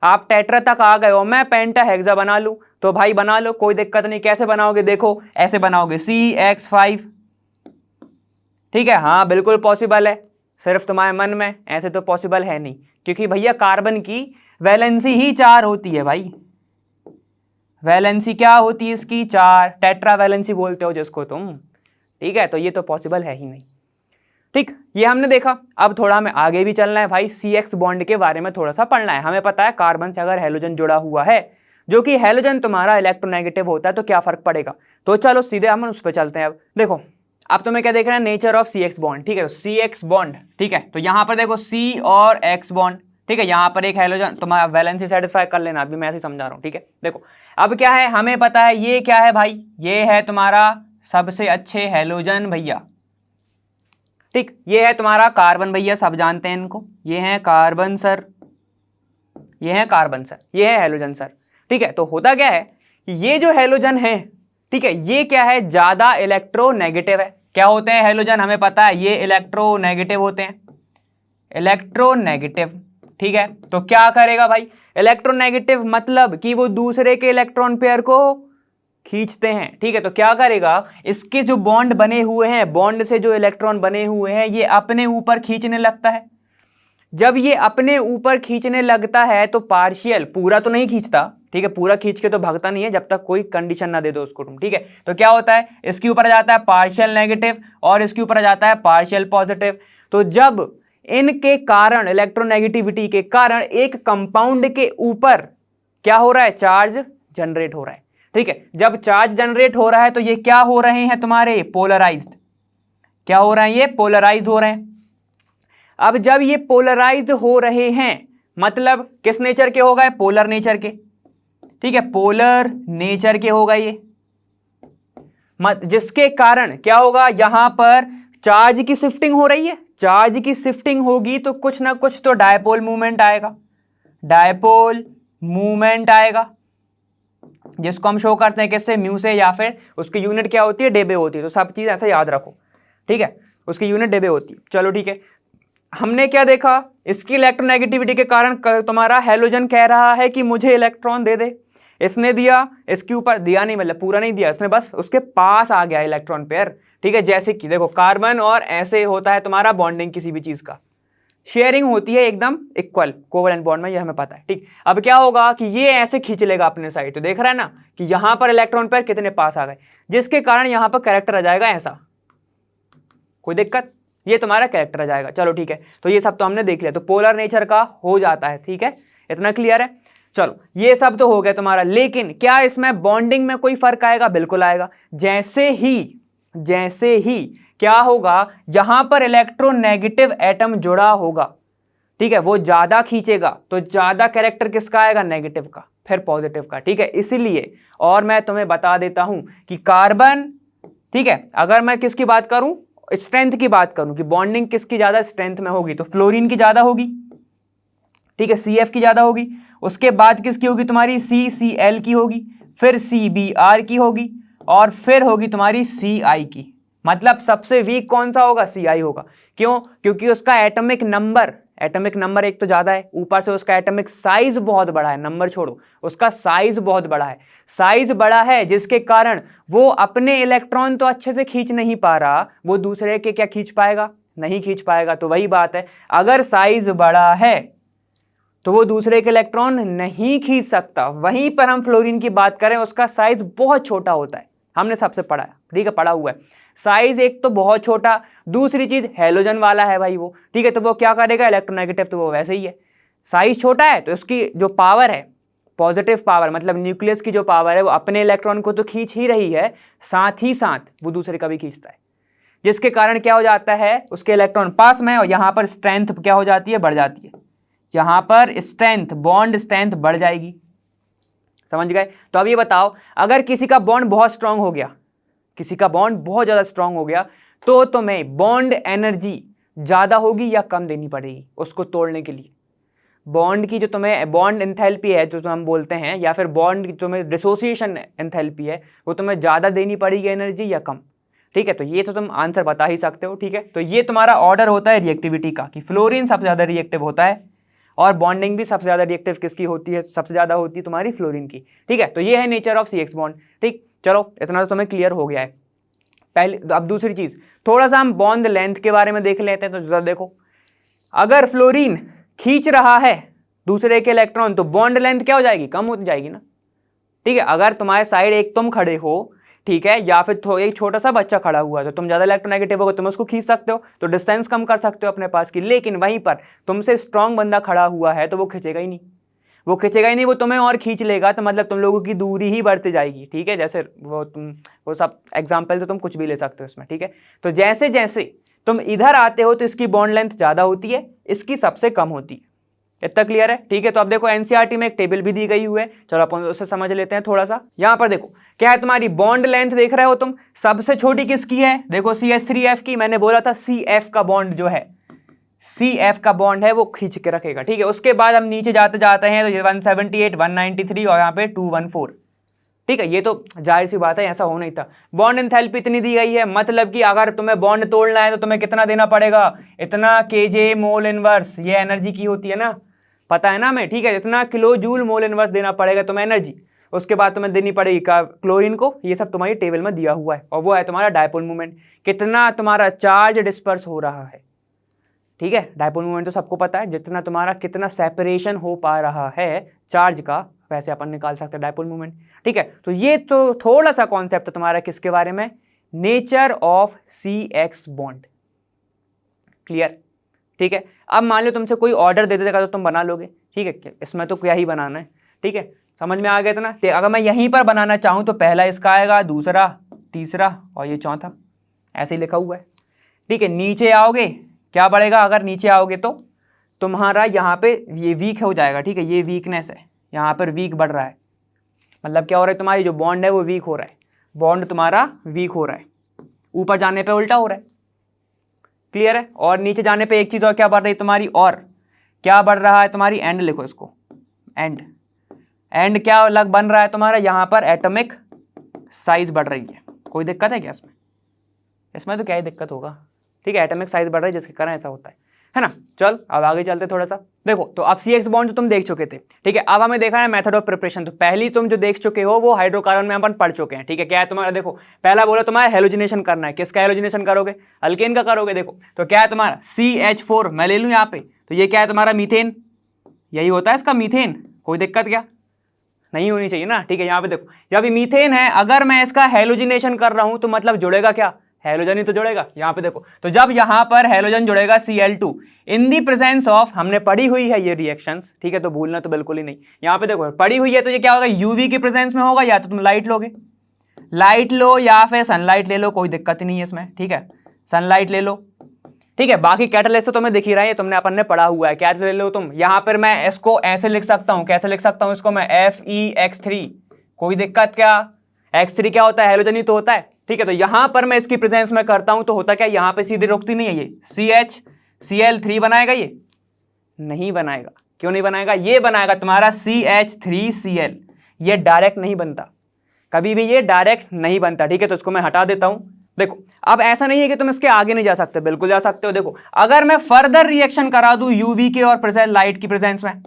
आप टेट्रा तक आ गए हो, मैं पेंटाहेक्सा बना लूं? तो भाई बना लो, कोई दिक्कत नहीं। कैसे बनाओगे? देखो ऐसे बनाओगे CX5। ठीक है, हाँ बिल्कुल पॉसिबल है, सिर्फ तुम्हारे मन में, ऐसे तो पॉसिबल है नहीं, क्योंकि भैया कार्बन की वैलेंसी ही 4 होती है भाई। वैलेंसी क्या होती है इसकी? 4, टेट्रा वैलेंसी बोलते हो जिसको तुम। ठीक है, तो ये तो पॉसिबल है ही नहीं। ठीक, ये हमने देखा। अब थोड़ा हमें आगे भी चलना है भाई, CX बॉन्ड के बारे में थोड़ा सा पढ़ना है। हमें पता है कार्बन से अगर हैलोजन जुड़ा हुआ है, जो कि हैलोजन तुम्हारा इलेक्ट्रोनेगेटिव होता है, तो क्या फर्क पड़ेगा? तो चलो सीधे हम उस पर चलते हैं। अब देखो, अब तुम्हें क्या देख रहे हैं? Nature of CX bond. ठीक है, तो CX बॉन्ड, ठीक है, तो यहां पर देखो C और X बॉन्ड। ठीक है, यहां पर एक हैलोजन, तुम्हारा वैलेंसी सेटिस्फाई कर लेना, अभी मैं ऐसे समझा रहा हूं। ठीक है, देखो अब क्या है, हमें पता है ये क्या है भाई? ये है तुम्हारा सबसे अच्छे हैलोजन भैया। ठीक, ये है तुम्हारा कार्बन भैया, सब जानते हैं इनको, ये है कार्बन सर, ये है कार्बन सर, ये है हैलोजन सर। ठीक है, तो होता क्या है, ये जो हैलोजन है, ठीक है, ये क्या है? ज्यादा इलेक्ट्रोनेगेटिव है। क्या होते हैं हैलोजन? हमें पता है ये इलेक्ट्रोनेगेटिव होते हैं, इलेक्ट्रोनेगेटिव। ठीक है, तो क्या करेगा भाई? इलेक्ट्रोनेगेटिव मतलब कि वो दूसरे के इलेक्ट्रॉन पेयर को खींचते हैं, ठीक है। तो क्या करेगा, इसके जो बॉन्ड बने हुए हैं, बॉन्ड से जो इलेक्ट्रॉन बने हुए हैं, ये अपने ऊपर खींचने लगता है। जब ये अपने ऊपर खींचने लगता है तो पार्शियल, पूरा तो नहीं खींचता, ठीक है, पूरा खींच के तो भागता नहीं है जब तक कोई कंडीशन ना दे दो उसको तुम, ठीक है। तो क्या होता है, इसके ऊपर आ जाता है पार्शियल नेगेटिव और इसके ऊपर आ जाता है पार्शियल पॉजिटिव। तो जब इनके कारण, इलेक्ट्रोनेगेटिविटी के कारण एक कंपाउंड के ऊपर क्या हो रहा है, चार्ज जनरेट हो रहा है, ठीक है। जब चार्ज जनरेट हो रहा है तो ये क्या हो रहे हैं तुम्हारे, पोलराइज्ड। क्या हो रहे हैं, ये पोलराइज हो रहे हैं। अब जब ये पोलराइज हो रहे हैं मतलब किस नेचर के हो गए, पोलर नेचर के, ठीक है, पोलर नेचर के हो गए ये, जिसके कारण क्या होगा, यहां पर चार्ज की शिफ्टिंग हो रही है। चार्ज की शिफ्टिंग होगी तो कुछ ना कुछ तो डायपोल मूवमेंट आएगा, डायपोल मूवमेंट आएगा, जिसको हम शो करते हैं किससे, म्यू से, या फिर उसकी यूनिट क्या होती है, डेबे होती है। तो सब चीज ऐसा याद रखो, ठीक है, उसकी यूनिट डेबे होती है। चलो ठीक है, हमने क्या देखा, इसकी इलेक्ट्रोनेगेटिविटी के कारण तुम्हारा हैलोजन कह रहा है कि मुझे इलेक्ट्रॉन दे दे। इसने दिया, इसके ऊपर दिया नहीं, मतलब पूरा नहीं दिया इसने, बस उसके पास आ गया इलेक्ट्रॉन पेयर, ठीक है। जैसे कि देखो कार्बन और ऐसे होता है तुम्हारा बॉन्डिंग, किसी भी चीज का शेयरिंग होती है एकदम इक्वल कोवलेंट बॉन्ड में, ये हमें पता है, ठीक। अब क्या होगा कि ये ऐसे खींच लेगा अपने साइड, तो देख रहा है ना कि यहां पर इलेक्ट्रॉन पेयर कितने पास आ गए, जिसके कारण यहां पर कैरेक्टर आ जाएगा ऐसा, कोई दिक्कत, ये तुम्हारा कैरेक्टर आ जाएगा। चलो ठीक है, तो ये सब तो हमने देख लिया, तो पोलर नेचर का हो जाता है, ठीक है, इतना क्लियर है। चलो ये सब तो हो गया तुम्हारा, लेकिन क्या इसमें बॉन्डिंग में कोई फर्क आएगा, बिल्कुल आएगा। जैसे ही क्या होगा, यहां पर इलेक्ट्रोनेगेटिव एटम जुड़ा होगा, ठीक है, वो ज्यादा खींचेगा तो ज्यादा कैरेक्टर किसका आएगा, नेगेटिव का, फिर पॉजिटिव का, ठीक है। इसीलिए, और मैं तुम्हें बता देता हूं कि कार्बन, ठीक है, अगर मैं किसकी बात करूं, स्ट्रेंथ की बात करूं कि बॉन्डिंग किसकी ज्यादा स्ट्रेंथ में होगी, तो फ्लोरीन की ज्यादा होगी, ठीक है, CF की ज्यादा होगी। उसके बाद किसकी होगी, तुम्हारी CCl की होगी, फिर CBr की होगी, और फिर होगी तुम्हारी Ci की। मतलब सबसे वीक कौन सा होगा, Ci होगा। क्यों, क्योंकि उसका एटॉमिक नंबर एक तो ज्यादा है, ऊपर से उसका एटॉमिक साइज बहुत बड़ा है, नंबर छोड़ो, उसका साइज बहुत बड़ा है, साइज बड़ा है, जिसके कारण वो अपने इलेक्ट्रॉन तो अच्छे से खींच नहीं पा रहा, वो दूसरे के क्या खींच पाएगा, नहीं खींच पाएगा। तो वही बात है, अगर साइज बड़ा है तो वो दूसरे के इलेक्ट्रॉन नहीं खींच सकता। वहीं पर हम फ्लोरीन की बात करें, उसका साइज बहुत छोटा होता है, हमने सबसे पढ़ा है, ठीक है, पढ़ा हुआ है। साइज एक तो बहुत छोटा, दूसरी चीज हैलोजन वाला है भाई वो, ठीक है, तो वो क्या करेगा, इलेक्ट्रोनेगेटिव, तो वो वैसे ही है, साइज छोटा है, तो उसकी जो पावर है, पॉजिटिव पावर, मतलब न्यूक्लियस की जो पावर है, वो अपने इलेक्ट्रॉन को तो खींच ही रही है, साथ ही साथ वो दूसरे का भी खींचता है, जिसके कारण क्या हो जाता है, उसके इलेक्ट्रॉन पास में, और यहां पर स्ट्रेंथ क्या हो जाती है, बढ़ जाती है, यहां पर स्ट्रेंथ, बॉन्ड स्ट्रेंथ बढ़ जाएगी, समझ गए। तो अब ये बताओ, अगर किसी का बॉन्ड बहुत स्ट्रांग हो गया, किसी का बॉन्ड बहुत ज्यादा स्ट्रांग हो गया, तो तुम्हें बॉन्ड एनर्जी ज्यादा होगी या कम देनी पड़ेगी उसको तोड़ने के लिए। बॉन्ड की जो तुम्हें बॉन्ड एंथैल्पी है जो हम बोलते हैं, या फिर बॉन्ड तुम्हें डिसोसिएशन एंथैल्पी है, वो तुम्हें ज्यादा देनी पड़ेगी एनर्जी या कम, ठीक है। तो ये तो तुम आंसर बता ही सकते हो, ठीक है। तो ये तुम्हारा ऑर्डर होता है रिएक्टिविटी का, कि फ्लोरीन सबसे ज्यादा रिएक्टिव होता है, और बॉन्डिंग भी सबसे ज्यादा रिएक्टिव किसकी होती है, सबसे ज्यादा होती है तुम्हारी फ्लोरीन की, ठीक है। तो ये है नेचर ऑफ CX बॉन्ड, ठीक। चलो इतना तो तुम्हें क्लियर हो गया है पहले। अब दूसरी चीज, थोड़ा सा हम बॉन्ड लेंथ के बारे में देख लेते हैं। तो जरा देखो, अगर फ्लोरीन खींच रहा है दूसरे के इलेक्ट्रॉन, तो बॉन्ड लेंथ क्या हो जाएगी, कम हो जाएगी ना, ठीक है। अगर तुम्हारे साइड एक तुम खड़े हो, ठीक है, या फिर एक छोटा सा बच्चा खड़ा हुआ है, तो तुम ज्यादा इलेक्ट्रोनेगेटिव होगा, तुम उसको खींच सकते हो, तो डिस्टेंस कम कर सकते हो अपने पास की। लेकिन वहीं पर तुमसे स्ट्रांग बंदा खड़ा हुआ है, तो वो खींचेगा ही नहीं, वो तुम्हें और खींच लेगा, तो मतलब तुम लोगों की दूरी ही बढ़ती जाएगी, ठीक है। जैसे वो सब एग्जाम्पल तो तुम कुछ भी ले सकते हो इसमें, ठीक है। तो जैसे जैसे तुम इधर आते हो, तो इसकी बॉन्ड लेंथ ज्यादा होती है, इसकी सबसे कम होती है। इतना क्लियर है, ठीक है। तो अब देखो एनसीईआरटी में एक टेबल भी दी गई हुई है, चलो अपन उसे समझ लेते हैं थोड़ा सा। यहां पर देखो क्या है, तुम्हारी बॉन्ड लेंथ देख रहे हो तुम, सबसे छोटी किसकी है, देखो CH3F की। मैंने बोला था CF का बॉन्ड जो है, CF का बॉन्ड है वो खींच के रखेगा, ठीक है। उसके बाद हम नीचे जाते जाते हैं, तो ये 178, 193 और यहाँ पे 214, ठीक है। ये तो जाहिर सी बात है, ऐसा हो नहीं था। बॉन्ड एंथैल्पी इतनी दी गई है, मतलब कि अगर तुम्हें बॉन्ड तोड़ना है तो तुम्हें कितना देना पड़ेगा, इतना kJ मोल इनवर्स, ये एनर्जी की होती है ना, पता है ना हमें, ठीक है। इतना किलो जूल मोल इनवर्स देना पड़ेगा तुम्हें एनर्जी। उसके बाद तुम्हें देनी पड़ेगी क्लोरीन को, ये सब तुम्हारी टेबल में दिया हुआ है। और वो है तुम्हारा डायपोल मूवमेंट, कितना तुम्हारा चार्ज डिस्पर्स हो रहा है। ठीक है, डायपोल मूवमेंट तो सबको पता है, जितना तुम्हारा कितना सेपरेशन हो पा रहा है चार्ज का, वैसे अपन निकाल सकते हैं डायपोल मूवमेंट। ठीक है, तो ये तो थोड़ा सा कॉन्सेप्ट है तुम्हारा किसके बारे में, nature of CX bond. Clear? ठीक है, अब मान लो तुमसे कोई ऑर्डर दे देगा तो तुम बना लोगे। ठीक है, इसमें तो क्या ही बनाना है। ठीक है, समझ में आ गया था ना। अगर मैं यहीं पर बनाना चाहूँ तो पहला इसका आएगा, दूसरा, तीसरा और ये चौथा, ऐसे ही लिखा हुआ है। ठीक है, नीचे आओगे क्या बढ़ेगा, अगर नीचे आओगे तो तुम्हारा यहाँ पे ये वीक हो जाएगा। ठीक है, ये वीकनेस है, यहाँ पर वीक बढ़ रहा है, मतलब क्या हो रहा है, तुम्हारी जो बॉन्ड है वो वीक हो रहा है, बॉन्ड तुम्हारा वीक हो रहा है, ऊपर जाने पे उल्टा हो रहा है। क्लियर है? और नीचे जाने पे एक चीज़ और क्या बढ़ रही है तुम्हारी, और क्या बढ़ रहा है तुम्हारी, एंड लिखो इसको, एंड। एंड क्या अलग बन रहा है तुम्हारा, यहाँ पर एटॉमिक साइज बढ़ रही है। कोई दिक्कत है क्या इसमें? इसमें तो क्या ही दिक्कत होगा। ठीक है, एटॉमिक साइज बढ़ रही है जिसके कारण ऐसा होता है ना। चल अब आगे चलते थोड़ा सा। देखो तो अब CX बॉन्ड जो तुम देख चुके थे, ठीक है, अब हमें देखा है मेथड ऑफ प्रिपरेशन। तो पहली तुम जो देख चुके हो वो हाइड्रोकार्बन में अपन पढ़ चुके हैं। ठीक है, क्या है तुम्हारा, देखो पहला बोला तुम्हारा हेलोजिनेशन करना है। किसका हेलोजिनेशन करोगे, अल्केन का करोगे। देखो तो क्या है तुम्हारा CH4, मैं ले लूँ यहाँ पे, तो ये क्या है तुम्हारा मीथेन, यही होता है इसका मीथेन। कोई दिक्कत क्या नहीं होनी चाहिए ना। ठीक है, यहाँ पे देखो जब ये मीथेन है, अगर मैं इसका हेलोजिनेशन कर रहा हूं तो मतलब जुड़ेगा क्या, हेलोजन ही तो जुड़ेगा। यहाँ पे देखो, तो जब यहाँ पर हेलोजन जुड़ेगा Cl2 in the presence of, हमने पढ़ी हुई है ये रिएक्शंस। ठीक है, तो भूलना तो बिल्कुल ही नहीं। यहाँ पे देखो पढ़ी हुई है तो ये क्या होगा, यूवी की प्रेजेंस में होगा, या तो तुम लाइट लोगे, लाइट लो या फिर सनलाइट ले लो, कोई दिक्कत ही नहीं है इसमें। ठीक है, सनलाइट ले लो। ठीक है, बाकी कैटलिस्ट तो तुम्हें दिख ही रहा है, तुमने अपन ने पढ़ा हुआ है। क्या ले लो तुम, यहाँ पर मैं इसको ऐसे लिख सकता हूँ, कैसे लिख सकता हूँ इसको मैं, FeX3। कोई दिक्कत क्या, X3 क्या होता है, हेलोजन ही तो होता है। ठीक है, तो यहां पर मैं इसकी प्रेजेंस में करता हूं तो होता क्या, यहां पे सीधे रुकती नहीं है ये, CH बनाएगा, ये नहीं बनाएगा। क्यों नहीं बनाएगा, ये बनाएगा तुम्हारा CH3Cl, ये डायरेक्ट नहीं बनता, कभी भी ये डायरेक्ट नहीं बनता। ठीक है, तो इसको मैं हटा देता हूं। देखो अब ऐसा नहीं है कि तुम इसके आगे नहीं जा सकते, बिल्कुल जा सकते हो। देखो अगर मैं फर्दर रिएक्शन करा दूं यूवी के और प्रेजेंट लाइट की प्रेजेंस में,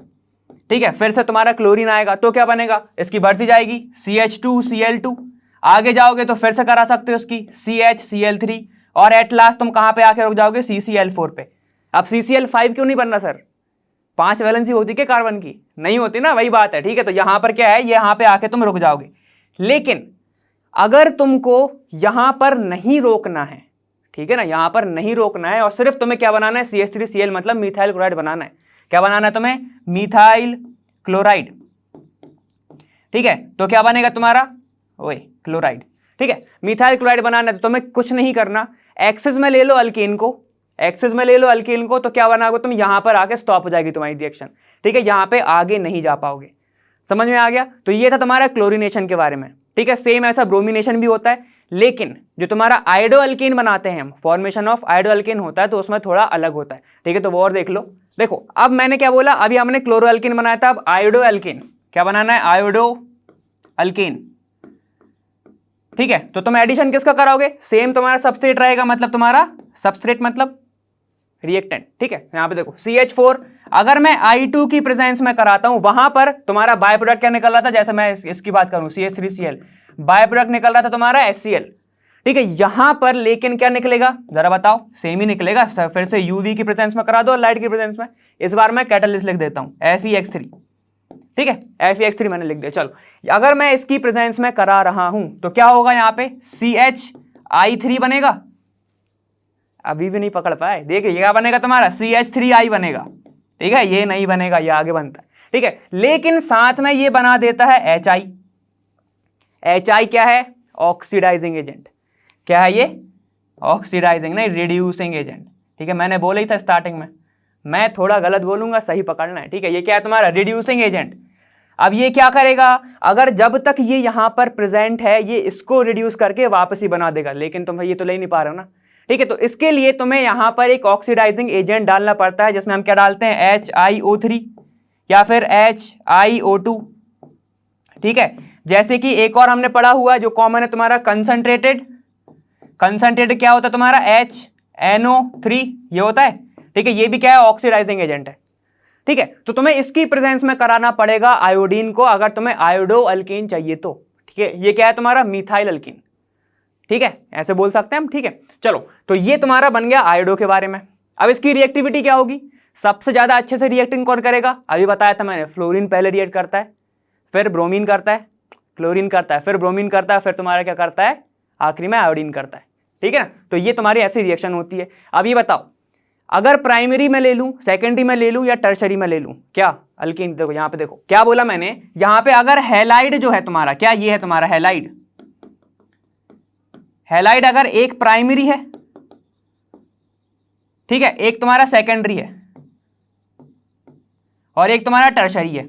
ठीक है, फिर से तुम्हारा क्लोरीन आएगा तो क्या बनेगा, इसकी बढ़ती जाएगी CH2Cl2। आगे जाओगे तो फिर से करा सकते हो उसकी CHCl3, और एट लास्ट तुम कहां पे आके रुक जाओगे, CCl4 पे। अब CCl5 क्यों नहीं बनना सर, 5 वैलेंसी होती क्या कार्बन की, नहीं होती ना, वही बात है। ठीक है, तो यहां पर क्या है, यहां पे आके तुम रुक जाओगे। लेकिन अगर तुमको यहां पर नहीं रोकना है, ठीक है ना, यहां पर नहीं रोकना है और सिर्फ तुम्हें क्या बनाना है, CH3Cl मतलब मिथाइल क्लोराइड बनाना है। क्या बनाना है तुम्हें, मिथाइल क्लोराइड। ठीक है, तो क्या बनेगा तुम्हारा, ओए क्लोराइड। ठीक है, मिथाइल क्लोराइड बनाना है तो तुम्हें कुछ नहीं करना, एक्सिस में ले लो अल्केन को, एक्सिस में ले लो अल्केन को, तो क्या बनाओगे तुम, यहां पर आके स्टॉप हो जाएगी तुम्हारी रिएक्शन। ठीक है, यहां पे आगे नहीं जा पाओगे। समझ में आ गया? तो ये था तुम्हारा क्लोरीनेशन के बारे में। ठीक है, सेम ऐसा ब्रोमिनेशन भी होता है, लेकिन जो तुम्हारा आयोडो अल्केन बनाते हैं हम, फॉर्मेशन ऑफ आयोडो अल्केन होता है तो उसमें थोड़ा अलग होता है। ठीक है, तो वो और देख लो। देखो अब मैंने क्या बोला, अभी हमने क्लोरो अल्केन बनाया था, अब आयोडो अल्केन क्या बनाना है, आयोडो अल्केन। ठीक है, तो तुम एडिशन किसका कराओगे, सेम तुम्हारा सबस्ट्रेट रहेगा, मतलब तुम्हारा सबस्ट्रेट मतलब रिएक्टेंट। ठीक है, यहां पे देखो CH4, अगर मैं I2 की प्रेजेंस में कराता हूं, वहां पर तुम्हारा बाय प्रोडक्ट क्या निकल रहा था, जैसे मैं इसकी बात करूं CH3Cl, बाय प्रोडक्ट निकल रहा था तुम्हारा HCl। ठीक है, यहां पर लेकिन क्या निकलेगा जरा बताओ, सेम ही निकलेगा। फिर से यूवी की प्रेजेंस में करा दो और लाइट की प्रेजेंस में। इस बार मैं कैटलिस्ट लिख देता हूं FeX3। ठीक है, FeX3 मैंने लिख दिया। चलो अगर मैं इसकी प्रेजेंस में करा रहा हूं तो क्या होगा, यहां पे CHI3 बनेगा, अभी भी नहीं पकड़ पाए। देखिए क्या बनेगा तुम्हारा, CH3I बनेगा। ठीक है, ये नहीं बनेगा, ये आगे बनता है। ठीक है, लेकिन साथ में ये बना देता है HI। HI क्या है, ऑक्सीडाइजिंग एजेंट। क्या है ये, ऑक्सीडाइजिंग नहीं, रिड्यूसिंग एजेंट। ठीक है, मैंने बोला ही था स्टार्टिंग में, मैं थोड़ा गलत बोलूंगा, सही पकड़ना है। ठीक है, ये क्या है तुम्हारा, रिड्यूसिंग एजेंट। अब ये क्या करेगा, अगर जब तक ये यहां पर प्रेजेंट है ये इसको रिड्यूस करके वापस ही बना देगा, लेकिन तुम ये तो ले नहीं पा रहे हो ना। ठीक है, तो इसके लिए तुम्हें यहां पर एक ऑक्सीडाइजिंग एजेंट डालना पड़ता है, जिसमें हम क्या डालते हैं, HiO3 या फिर HiO2। ठीक है, जैसे कि एक और हमने पढ़ा हुआ जो कॉमन है तुम्हारा, कंसंट्रेटेड। कंसंट्रेटेड क्या होता है तुम्हारा, HNO3 ये होता है। ठीक है, ये भी क्या है, ऑक्सीडाइजिंग एजेंट है। ठीक है, तो तुम्हें इसकी प्रेजेंस में कराना पड़ेगा आयोडीन को अगर तुम्हें आयोडो अल्कीन चाहिए तो। ठीक है, ये क्या है तुम्हारा मिथाइल अल्कीन। ठीक है, ऐसे बोल सकते हैं हम। ठीक है, चलो तो ये तुम्हारा बन गया आयोडो के बारे में। अब इसकी रिएक्टिविटी क्या होगी, सबसे ज्यादा अच्छे से रिएक्टिंग कौन करेगा, अभी बताया था मैंने, फ्लोरीन पहले रिएक्ट करता है, फिर ब्रोमीन करता है, क्लोरीन करता है, फिर ब्रोमीन करता है, फिर तुम्हारा क्या करता है, आखिरी में आयोडीन करता है। ठीक है ना, तो ये तुम्हारी ऐसी रिएक्शन होती है। अब ये बताओ अगर प्राइमरी में ले लूं, सेकेंडरी में ले लूं या टर्शरी में ले लूं, क्या अल्कीन, देखो यहां पे, देखो क्या बोला मैंने, यहां पे अगर हैलाइड जो है तुम्हारा, क्या ये है तुम्हारा हैलाइड, हैलाइड अगर एक प्राइमरी है, ठीक है, एक तुम्हारा सेकेंडरी है और एक तुम्हारा टर्शरी है।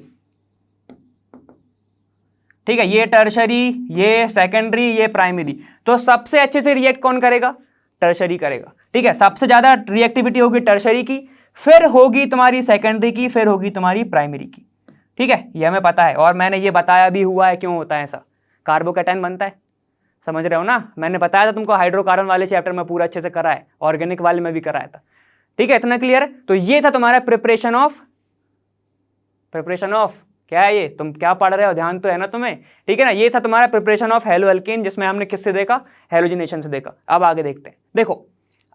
ठीक है, ये टर्शरी, ये सेकेंडरी, ये प्राइमरी, तो सबसे अच्छे से रिएक्ट कौन करेगा, टर्शरी करेगा। ठीक है, सबसे ज्यादा रिएक्टिविटी होगी टर्शरी की, फिर होगी तुम्हारी सेकेंडरी की, फिर होगी तुम्हारी प्राइमरी की। ठीक है, ये हमें पता है और मैंने ये बताया भी हुआ है क्यों होता है ऐसा, कार्बोकैटायन बनता है, समझ रहे हो ना, मैंने बताया था तुमको हाइड्रोकार्बन वाले चैप्टर में पूरा अच्छे से करा है, ऑर्गेनिक वाले में भी कराया था। ठीक है, इतना क्लियर है। तो ये था तुम्हारा प्रिपरेशन ऑफ क्या है ये, तुम क्या पढ़ रहे हो, ध्यान तो है ना तुम्हें। ठीक है ना, ये था तुम्हारा प्रिपरेशन ऑफ हेलो अल्कीन, जिसमें हमने किससे देखा, हेलोजिनेशन से देखा। अब आगे देखते हैं, देखो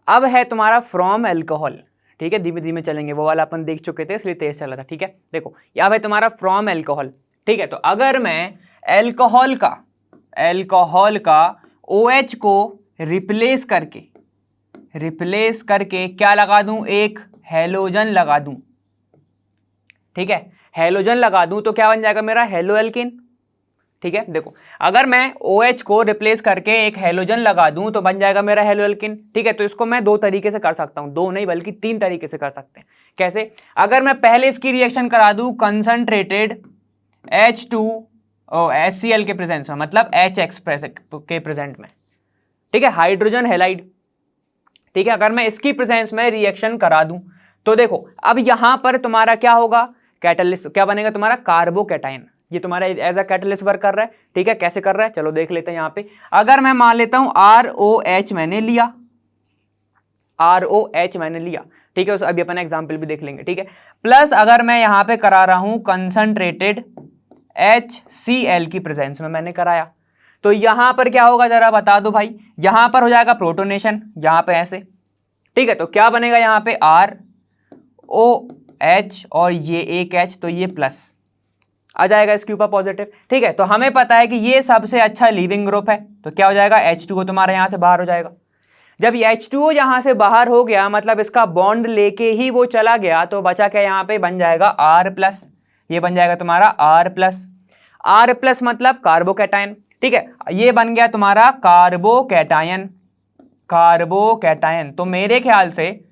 अब है तुम्हारा फ्रॉम एल्कोहल। ठीक है, धीमे धीमे चलेंगे, वो वाला अपन देख चुके थे इसलिए तेज चला था। ठीक है, देखो यहाँ है तुम्हारा फ्रॉम एल्कोहल। ठीक है, तो अगर मैं एल्कोहल का OH को रिप्लेस करके क्या लगा दूं, एक हेलोजन लगा दूं। ठीक है, हेलोजन लगा दूं तो क्या बन जाएगा मेरा, हेलो एल्कीन। ठीक है, देखो अगर मैं OH को रिप्लेस करके एक हेलोजन लगा दूं तो बन जाएगा मेरा हेलो एल्कीन। ठीक है, तो इसको मैं दो तरीके से कर सकता हूं, दो नहीं बल्कि तीन तरीके से कर सकते हैं। कैसे, अगर मैं पहले इसकी रिएक्शन करा दूं कंसंट्रेटेड HCl के प्रेजेंस में, मतलब HX के प्रेजेंट में। ठीक है, हाइड्रोजन हैलाइड। ठीक है, अगर मैं इसकी प्रेजेंस में रिएक्शन करा दूं तो देखो अब यहां पर तुम्हारा क्या होगा, कैटलिस्ट क्या बनेगा तुम्हारा, कार्बोकैटायन। ये तुम्हारा एज अ कैटलिस्ट वर्क कर रहा है। ठीक है, कैसे कर रहा है चलो देख लेते हैं। यहां पे अगर मैं मान लेता हूं ROH मैंने लिया, ठीक है, उस अभी अपन एग्जांपल भी देख लेंगे। ठीक है, प्लस अगर मैं यहां पे करा रहा हूं कंसंट्रेटेड HCl की प्रेजेंस में मैंने कराया, तो यहां पर क्या होगा जरा बता दो भाई, यहां पर हो जाएगा प्रोटोनेशन, यहां पे ऐसे। ठीक है, तो क्या बनेगा यहां पे ROH और ये एक H, तो ये प्लस आ जाएगा इसके ऊपर पॉजिटिव। ठीक है, तो हमें पता है कि ये सबसे अच्छा लीविंग ग्रुप है, तो क्या हो जाएगा, H2O तुम्हारा यहां से बाहर हो जाएगा। जब H2O यहां से बाहर हो गया, मतलब इसका बॉन्ड लेके ही वो चला गया, तो बचा क्या यहां पे बन जाएगा R+, ये बन जाएगा तुम्हारा R+, मतलब कार्बोकैटायन। ठीक है, ये बन गया तुम्हारा कार्बोकैटायन। तो मेरे ख्याल से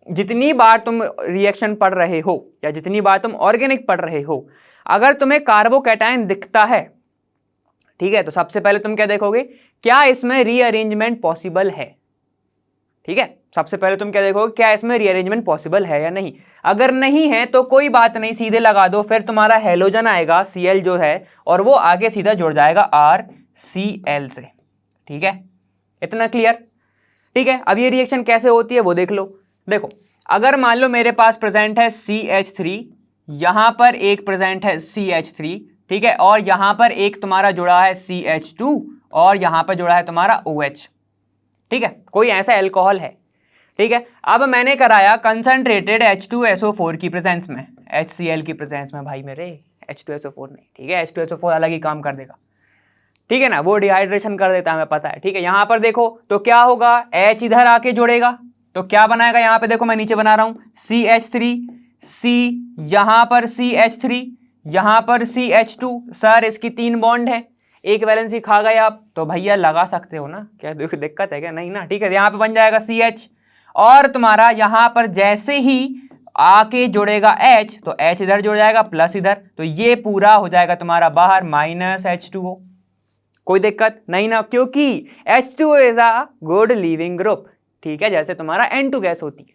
जितनी बार तुम रिएक्शन पढ़ रहे हो या जितनी बार तुम ऑर्गेनिक पढ़ रहे हो, अगर तुम्हें कार्बोकैटायन दिखता है, ठीक है, तो सबसे पहले तुम क्या देखोगे, क्या इसमें रीअरेंजमेंट पॉसिबल है। ठीक है, सबसे पहले तुम क्या देखोगे, क्या इसमें रीअरेंजमेंट पॉसिबल है या नहीं। अगर नहीं है तो कोई बात नहीं, सीधे लगा दो, फिर तुम्हारा हेलोजन आएगा Cl जो है, और वो आगे सीधा जुड़ जाएगा RCl से। ठीक है, इतना क्लियर। ठीक है, अब ये रिएक्शन कैसे होती है वो देख लो। देखो अगर मान लो मेरे पास प्रेजेंट है CH3, यहां पर एक प्रेजेंट है CH3, ठीक है, और यहां पर एक तुम्हारा जुड़ा है CH2 और यहां पर जुड़ा है तुम्हारा OH। ठीक है, कोई ऐसा एल्कोहल है। ठीक है, अब मैंने कराया कंसंट्रेटेड H2SO4 की प्रेजेंस में, HCl की प्रेजेंस में भाई मेरे, H2SO4 नहीं। ठीक है, H2SO4 अलग ही काम कर देगा। ठीक है ना, वो डिहाइड्रेशन कर देता है, हमें पता है। ठीक है, यहां पर देखो तो क्या होगा, H इधर आके जुड़ेगा तो क्या बनाएगा, यहां पे देखो मैं नीचे बना रहा हूं CH3, C यहां पर CH3, यहां पर CH2। सर इसकी 3 बॉन्ड है, एक वैलेंसी खा गए आप, तो भैया लगा सकते हो ना, क्या दिक्कत है क्या, नहीं ना। ठीक है, यहां पे बन जाएगा CH, और तुम्हारा यहां पर जैसे ही आके जुड़ेगा H, तो H इधर जुड़ जाएगा प्लस इधर, तो ये पूरा हो जाएगा तुम्हारा बाहर -H2O। कोई दिक्कत नहीं ना, क्योंकि H2O is a good leaving group. ठीक है, जैसे तुम्हारा N2 गैस होती है।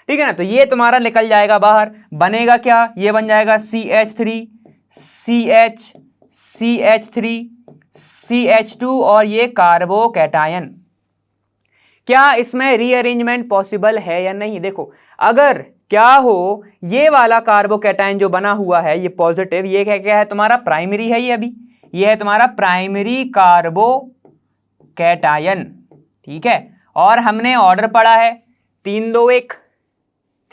ठीक है ना, तो ये तुम्हारा निकल जाएगा बाहर, बनेगा क्या, ये बन जाएगा CH3, CH, CH3, CH2 और ये कार्बोकैटायन। क्या इसमें रीअरेंजमेंट पॉसिबल है या नहीं? देखो अगर क्या हो, ये वाला कार्बोकैटायन जो बना हुआ है ये पॉजिटिव, ये क्या है तुम्हारा प्राइमरी है, ये अभी ये है तुम्हारा प्राइमरी कार्बोकैटायन, ठीक है। और हमने ऑर्डर पढ़ा है 3 2 1,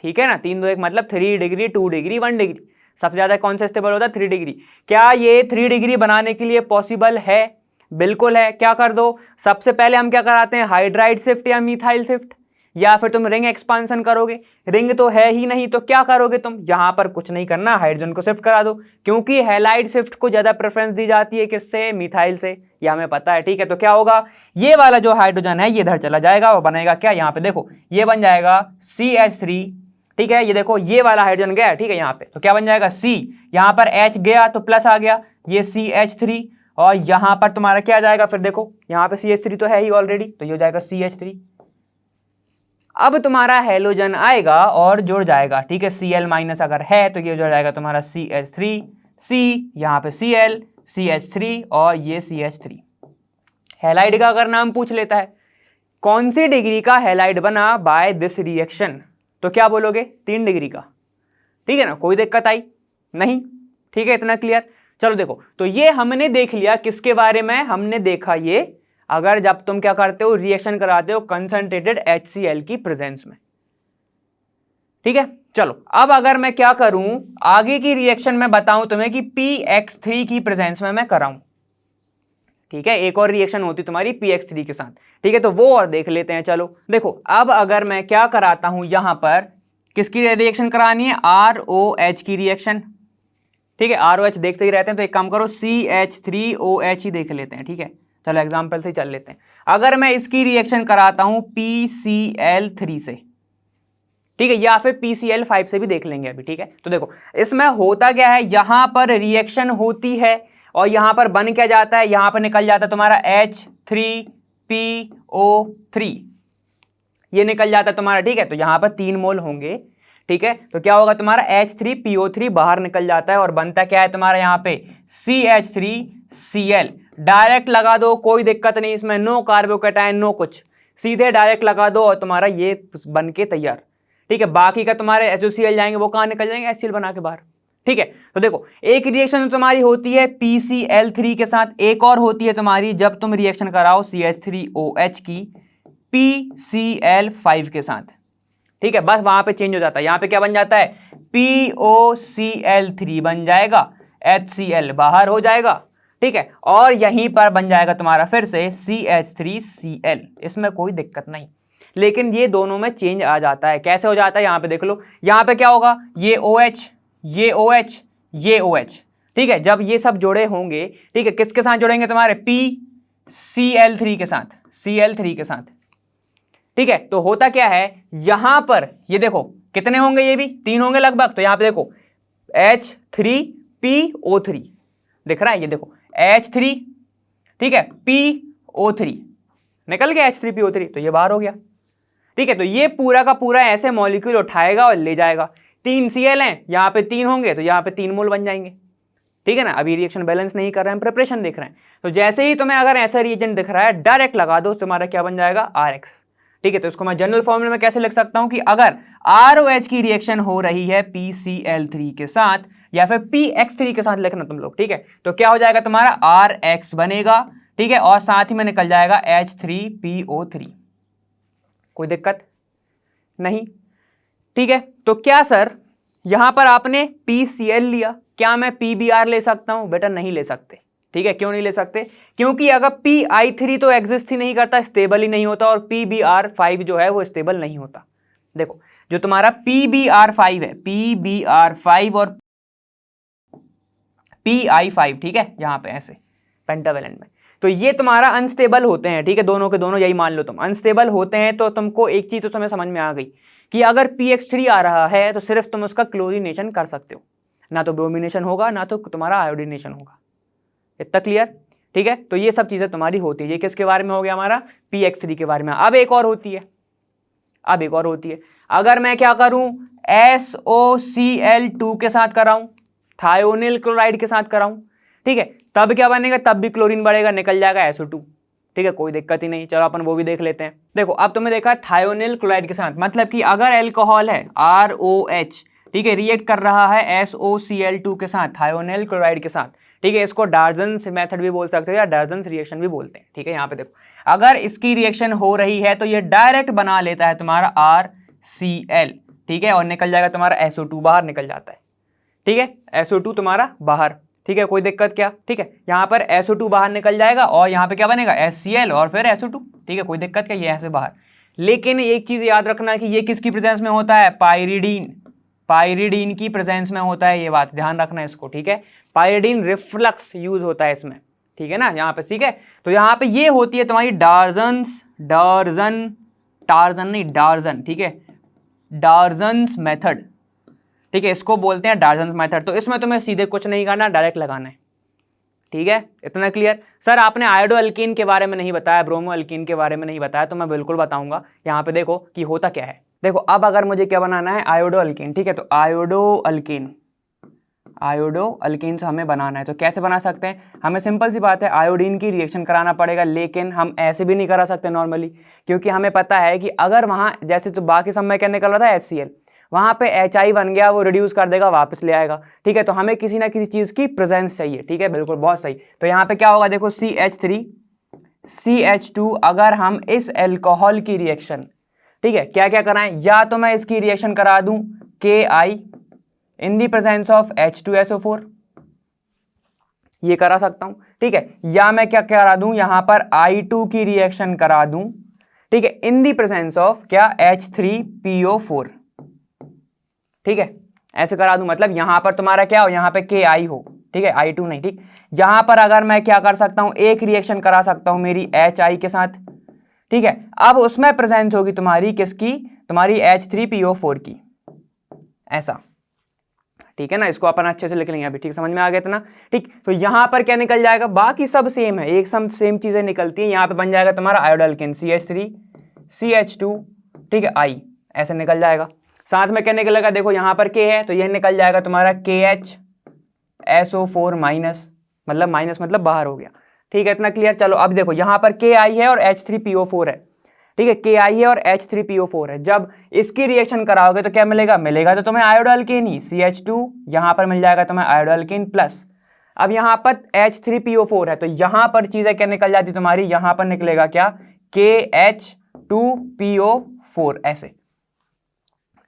ठीक है ना। 3 2 1 मतलब 3 डिग्री 2 डिग्री 1 डिग्री, सबसे ज्यादा कौन सा स्टेबल होता है? 3 डिग्री। क्या ये 3 डिग्री बनाने के लिए पॉसिबल है? बिल्कुल है। क्या कर दो, सबसे पहले हम क्या कराते हैं, हाइड्राइड शिफ्ट या मिथाइल शिफ्ट, या फिर तुम रिंग एक्सपांसन करोगे। रिंग तो है ही नहीं, तो क्या करोगे तुम, यहां पर कुछ नहीं करना, हाइड्रोजन को शिफ्ट करा दो, क्योंकि हैलाइड शिफ्ट को ज्यादा प्रेफरेंस दी जाती है, किससे? मिथाइल से, यह हमें पता है, ठीक है। तो क्या होगा, ये वाला जो हाइड्रोजन है ये इधर चला जाएगा और बनेगा क्या, यहाँ पे देखो ये बन जाएगा CH3, ठीक है। ये देखो ये वाला हाइड्रोजन गया, ठीक है, यहाँ पे, तो क्या बन जाएगा C, यहाँ पर H गया तो प्लस आ गया, ये CH3, और यहां पर तुम्हारा क्या आ जाएगा, फिर देखो यहां पे CH3 तो है ही ऑलरेडी, तो ये हो जाएगा CH3। अब तुम्हारा हेलोजन आएगा और जुड़ जाएगा, ठीक है, Cl माइनस अगर है तो ये जुड़ जाएगा तुम्हारा CH3, C, यहाँ पे Cl, CH3 और ये CH3। हैलाइड का अगर नाम पूछ लेता है, कौन सी डिग्री का हैलाइड बना बाय दिस रिएक्शन, तो क्या बोलोगे? 3 डिग्री का, ठीक है ना। कोई दिक्कत आई नहीं, ठीक है, इतना क्लियर। चलो देखो, तो ये हमने देख लिया किसके बारे में, हमने देखा ये अगर जब तुम क्या करते हो, रिएक्शन कराते हो कंसंट्रेटेड HCl की प्रेजेंस में, ठीक है। चलो अब अगर मैं क्या करूं, आगे की रिएक्शन में बताऊं तुम्हें कि PX3 की प्रेजेंस में मैं कराऊं, ठीक है। एक और रिएक्शन होती तुम्हारी PX3 के साथ, ठीक है, तो वो और देख लेते हैं। चलो देखो, अब अगर मैं क्या कराता हूं, यहां पर किसकी रिएक्शन करानी है, ROH की रिएक्शन, ठीक है। ROH देखते ही रहते हैं, तो एक काम करो CH3OH ही देख लेते हैं, ठीक है। चलो एग्जांपल से चल लेते हैं। अगर मैं इसकी रिएक्शन कराता हूं PCl3 से, ठीक है, या फिर PCl5 से भी देख लेंगे अभी, ठीक है। तो देखो इसमें होता क्या है, यहां पर रिएक्शन होती है और यहां पर बन क्या जाता है, यहां पर निकल जाता है तुम्हारा H3PO3, ये निकल जाता है तुम्हारा, ठीक है। तो यहां पर 3 मोल होंगे, ठीक है। तो क्या होगा तुम्हारा H3PO3 बाहर निकल जाता है और बनता क्या है तुम्हारा यहाँ पे CH3Cl। डायरेक्ट लगा दो, कोई दिक्कत नहीं इसमें, नो कार्बोकैटायन नो कुछ, सीधे डायरेक्ट लगा दो और तुम्हारा ये बन के तैयार, ठीक है। बाकी का तुम्हारे HCl जाएंगे, वो कहाँ निकल जाएंगे, HCl बना के बाहर, ठीक है। तो देखो एक रिएक्शन तुम्हारी होती है PCl3 के साथ, एक और होती है तुम्हारी जब तुम रिएक्शन कराओ CH3OH की PCl5 के साथ, ठीक है। बस वहां पे चेंज हो जाता है, यहां पे क्या बन जाता है, POCl3 बन जाएगा, HCl बाहर हो जाएगा, ठीक है। और यहीं पर बन जाएगा तुम्हारा फिर से CH3Cl, इसमें कोई दिक्कत नहीं। लेकिन ये दोनों में चेंज आ जाता है, कैसे हो जाता है, यहां पे देख लो, यहां पे क्या होगा, ये OH, ये OH, ये OH, ठीक है। जब ये सब जुड़े होंगे, ठीक है, किसके साथ जुड़ेंगे तुम्हारे, PCl3 के साथ, Cl3 के साथ, ठीक है। तो होता क्या है, यहां पर ये देखो कितने होंगे, ये भी 3 होंगे लगभग, तो यहां पे देखो H3PO3 दिख रहा है, ये देखो H3, ठीक है, PO3 निकल गया, H3PO3, तो ये बाहर हो गया, ठीक है। तो ये पूरा का पूरा ऐसे मॉलिक्यूल उठाएगा और ले जाएगा। 3 Cl हैं, यहां पे 3 होंगे तो यहां पे 3 मोल बन जाएंगे, ठीक है ना। अभी रिएक्शन बैलेंस नहीं कर रहे हैं, प्रिपरेशन देख रहे हैं। तो जैसे ही तुम्हें अगर ऐसा रिएजेंट दिख रहा है, डायरेक्ट लगा दो, तुम्हारा क्या बन जाएगा, RX, ठीक है। तो इसको मैं जनरल फॉर्मूले में कैसे लिख सकता हूं कि अगर ROH की रिएक्शन हो रही है PCl3 के साथ या फिर PX3 के साथ लिखना तुम लोग, ठीक है, तो क्या हो जाएगा तुम्हारा RX बनेगा, ठीक है, और साथ ही में निकल जाएगा H3PO3, कोई दिक्कत नहीं, ठीक है। तो क्या सर यहां पर आपने PCl लिया, क्या मैं PBr ले सकता हूं? बेटा नहीं ले सकते, ठीक है। क्यों नहीं ले सकते? क्योंकि अगर PI3 तो एग्जिस्ट ही नहीं करता, स्टेबल ही नहीं होता, और PBr5 जो है वो स्टेबल नहीं होता। देखो जो तुम्हारा PBr5 है, PBr5 और PI5, ठीक है, यहां पे ऐसे पेंटावेलेंट में, तो ये तुम्हारा अनस्टेबल होते हैं, ठीक है, दोनों के दोनों, यही मान लो तुम अनस्टेबल होते हैं। तो तुमको एक चीज तो तुम्हें समझ में आ गई कि अगर PX3 आ रहा है तो सिर्फ तुम उसका क्लोरीनेशन कर सकते हो, ना तो ब्रोमिनेशन होगा ना तो तुम्हारा आयोडीनेशन होगा, इतना क्लियर, ठीक है। तो ये सब चीजें तुम्हारी होती है। ये किसके बारे में हो गया हमारा, PX3 के बारे में। अब एक और होती है, अब एक और होती है, अगर मैं क्या करूं, SOCl2 के साथ कराऊं, थायोनिल क्लोराइड के साथ कराऊं, ठीक है, तब क्या बनेगा, तब भी क्लोरीन बढ़ेगा, निकल जाएगा SO2, ठीक है, कोई दिक्कत ही नहीं। चलो अपन वो भी देख लेते हैं। देखो अब तुमने देखा थायोनिल क्लोराइड के साथ, मतलब कि अगर एल्कोहल है ROH, ठीक है, रिएक्ट कर रहा है SOCl2 के साथ, थायोनिल क्लोराइड के साथ, ठीक है, इसको डार्जन्स मेथड भी बोल सकते हो या डार्जन्स रिएक्शन भी बोलते हैं। ठीक है, यहाँ पे देखो अगर इसकी रिएक्शन हो रही है तो ये डायरेक्ट बना लेता है तुम्हारा RCl, ठीक है, और निकल जाएगा तुम्हारा SO2 बाहर निकल जाता है। ठीक है, SO2 तुम्हारा बाहर, ठीक है, कोई दिक्कत क्या, ठीक है, यहाँ पर SO2 बाहर निकल जाएगा और यहाँ पे क्या बनेगा HCl और फिर SO2, ठीक है, कोई दिक्कत क्या, ये ऐसे बाहर। लेकिन एक चीज याद रखना कि ये किसकी प्रेजेंस में होता है, पाइरिडीन की प्रेजेंस में होता है, ये बात ध्यान रखना इसको। ठीक है, पाइरिडीन रिफ्लक्स यूज होता है इसमें, ठीक है ना, यहाँ पे, ठीक है। तो यहाँ पे ये होती है तुम्हारी डार्जन, ठीक है, डार्जन्स मेथड, ठीक है, इसको बोलते हैं डार्जन्स मेथड। तो इसमें तुम्हें सीधे कुछ नहीं करना, डायरेक्ट लगाना है। ठीक है, इतना क्लियर। सर आपने आयोडो अल्कीन के बारे में नहीं बताया, ब्रोमो अल्कीन के बारे में नहीं बताया, तो मैं बिल्कुल बताऊंगा। यहाँ पे देखो कि होता क्या है। देखो अब अगर मुझे क्या बनाना है, आयोडो अल्कीन, ठीक है, तो आयोडो अल्कीन से हमें बनाना है। तो कैसे बना सकते हैं, हमें सिंपल सी बात है, आयोडीन की रिएक्शन कराना पड़ेगा, लेकिन हम ऐसे भी नहीं करा सकते नॉर्मली, क्योंकि हमें पता है कि अगर वहाँ जैसे तो बाकी सब में क्या निकल रहा था HCl, वहाँ पे HI बन गया, वो रिड्यूस कर देगा, वापस ले आएगा। ठीक है, तो हमें किसी ना किसी चीज़ की प्रेजेंस चाहिए। ठीक है, बिल्कुल, बहुत सही। तो यहाँ पे क्या होगा, देखो CH3 CH2, अगर हम इस एल्कोहल की रिएक्शन, ठीक है, क्या क्या कराएं, या तो मैं इसकी रिएक्शन करा दूं KI in the presence of H2SO4, ये करा सकता हूं। ठीक है, या मैं क्या करा दूं, यहां पर I2 की रिएक्शन करा दूं, ठीक है, इन दी प्रेजेंस ऑफ क्या H3PO4, ठीक है, ऐसे करा दूं, मतलब यहां पर तुम्हारा क्या हो, यहां पे KI हो, ठीक है, I2 नहीं, ठीक। यहां पर अगर मैं क्या कर सकता हूं, एक रिएक्शन करा सकता हूं मेरी HI के साथ, ठीक है, अब उसमें प्रेजेंस होगी तुम्हारी किसकी, तुम्हारी H3PO4 की, ऐसा। ठीक है ना, इसको अपन अच्छे से लिख लेंगे अभी, ठीक, समझ में आ गया इतना, ठीक। तो यहां पर क्या निकल जाएगा, बाकी सब सेम है, एक सेम चीजें निकलती हैं। यहां पे बन जाएगा तुम्हारा आयोडो अल्कीन CH3 CH2, ठीक है, I ऐसे निकल जाएगा। साथ में क्या निकलेगा, देखो यहां पर K है तो यह निकल जाएगा तुम्हारा KHSO4 माइनस, मतलब बाहर हो गया। ठीक है, इतना क्लियर। चलो अब देखो यहां पर KI है और H3PO4 है, ठीक है, KI है और H3PO4 है। जब इसकी रिएक्शन कराओगे तो क्या मिलेगा तो तुम्हें आयोडो अल्कीन ही, CH2 यहां पर मिल जाएगा तुम्हें आयोडो अल्कीन प्लस, अब यहां पर H3PO4 है तो यहां पर चीजें क्या निकल जाती तुम्हारी, यहां पर निकलेगा क्या KH2PO4 ऐसे,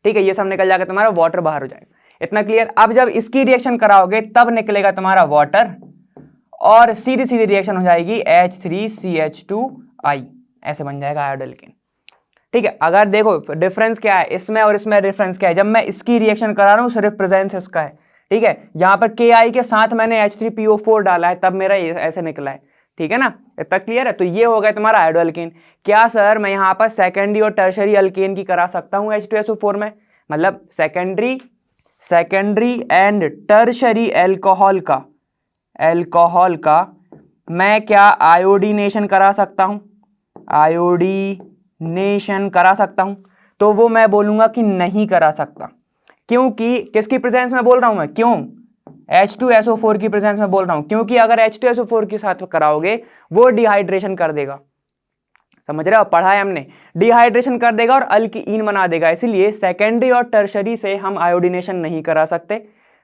ठीक है, ये सब निकल जाएगा तुम्हारा, वाटर बाहर हो जाएगा। इतना क्लियर। अब जब इसकी रिएक्शन कराओगे तब निकलेगा तुम्हारा वाटर और सीधी रिएक्शन हो जाएगी H3CH2I, ऐसे बन जाएगा आयोडो अल्कीन। ठीक है, अगर देखो डिफरेंस क्या है इसमें और इसमें, डिफरेंस क्या है, जब मैं इसकी रिएक्शन करा रहा हूं सिर्फ प्रेजेंस इसका है, ठीक है, यहां पर KI के साथ मैंने H3PO4 डाला है तब मेरा ऐसे निकला है। ठीक है ना, इतना क्लियर है। तो ये हो गया तुम्हारा आयोडो अल्कीन। क्या सर मैं यहाँ पर सेकेंडरी और टर्शरी अल्कीन की करा सकता हूँ H2SO4 में, मतलब सेकेंडरी एंड टर्शरी एल्कोहल का मैं क्या आयोडीनेशन करा सकता हूं, आयोडीनेशन करा सकता हूं, तो वो मैं बोलूंगा कि नहीं करा सकता, क्योंकि किसकी प्रेजेंस में बोल रहा हूं मैं, क्यों H2SO4 की प्रेजेंस में बोल रहा हूं, क्योंकि अगर H2SO4 के साथ कराओगे वो डिहाइड्रेशन कर देगा, समझ रहे हो, पढ़ा है हमने, डिहाइड्रेशन कर देगा और अल्कीन बना देगा, इसलिए सेकेंडरी और टर्शरी से हम आयोडीनेशन नहीं करा सकते।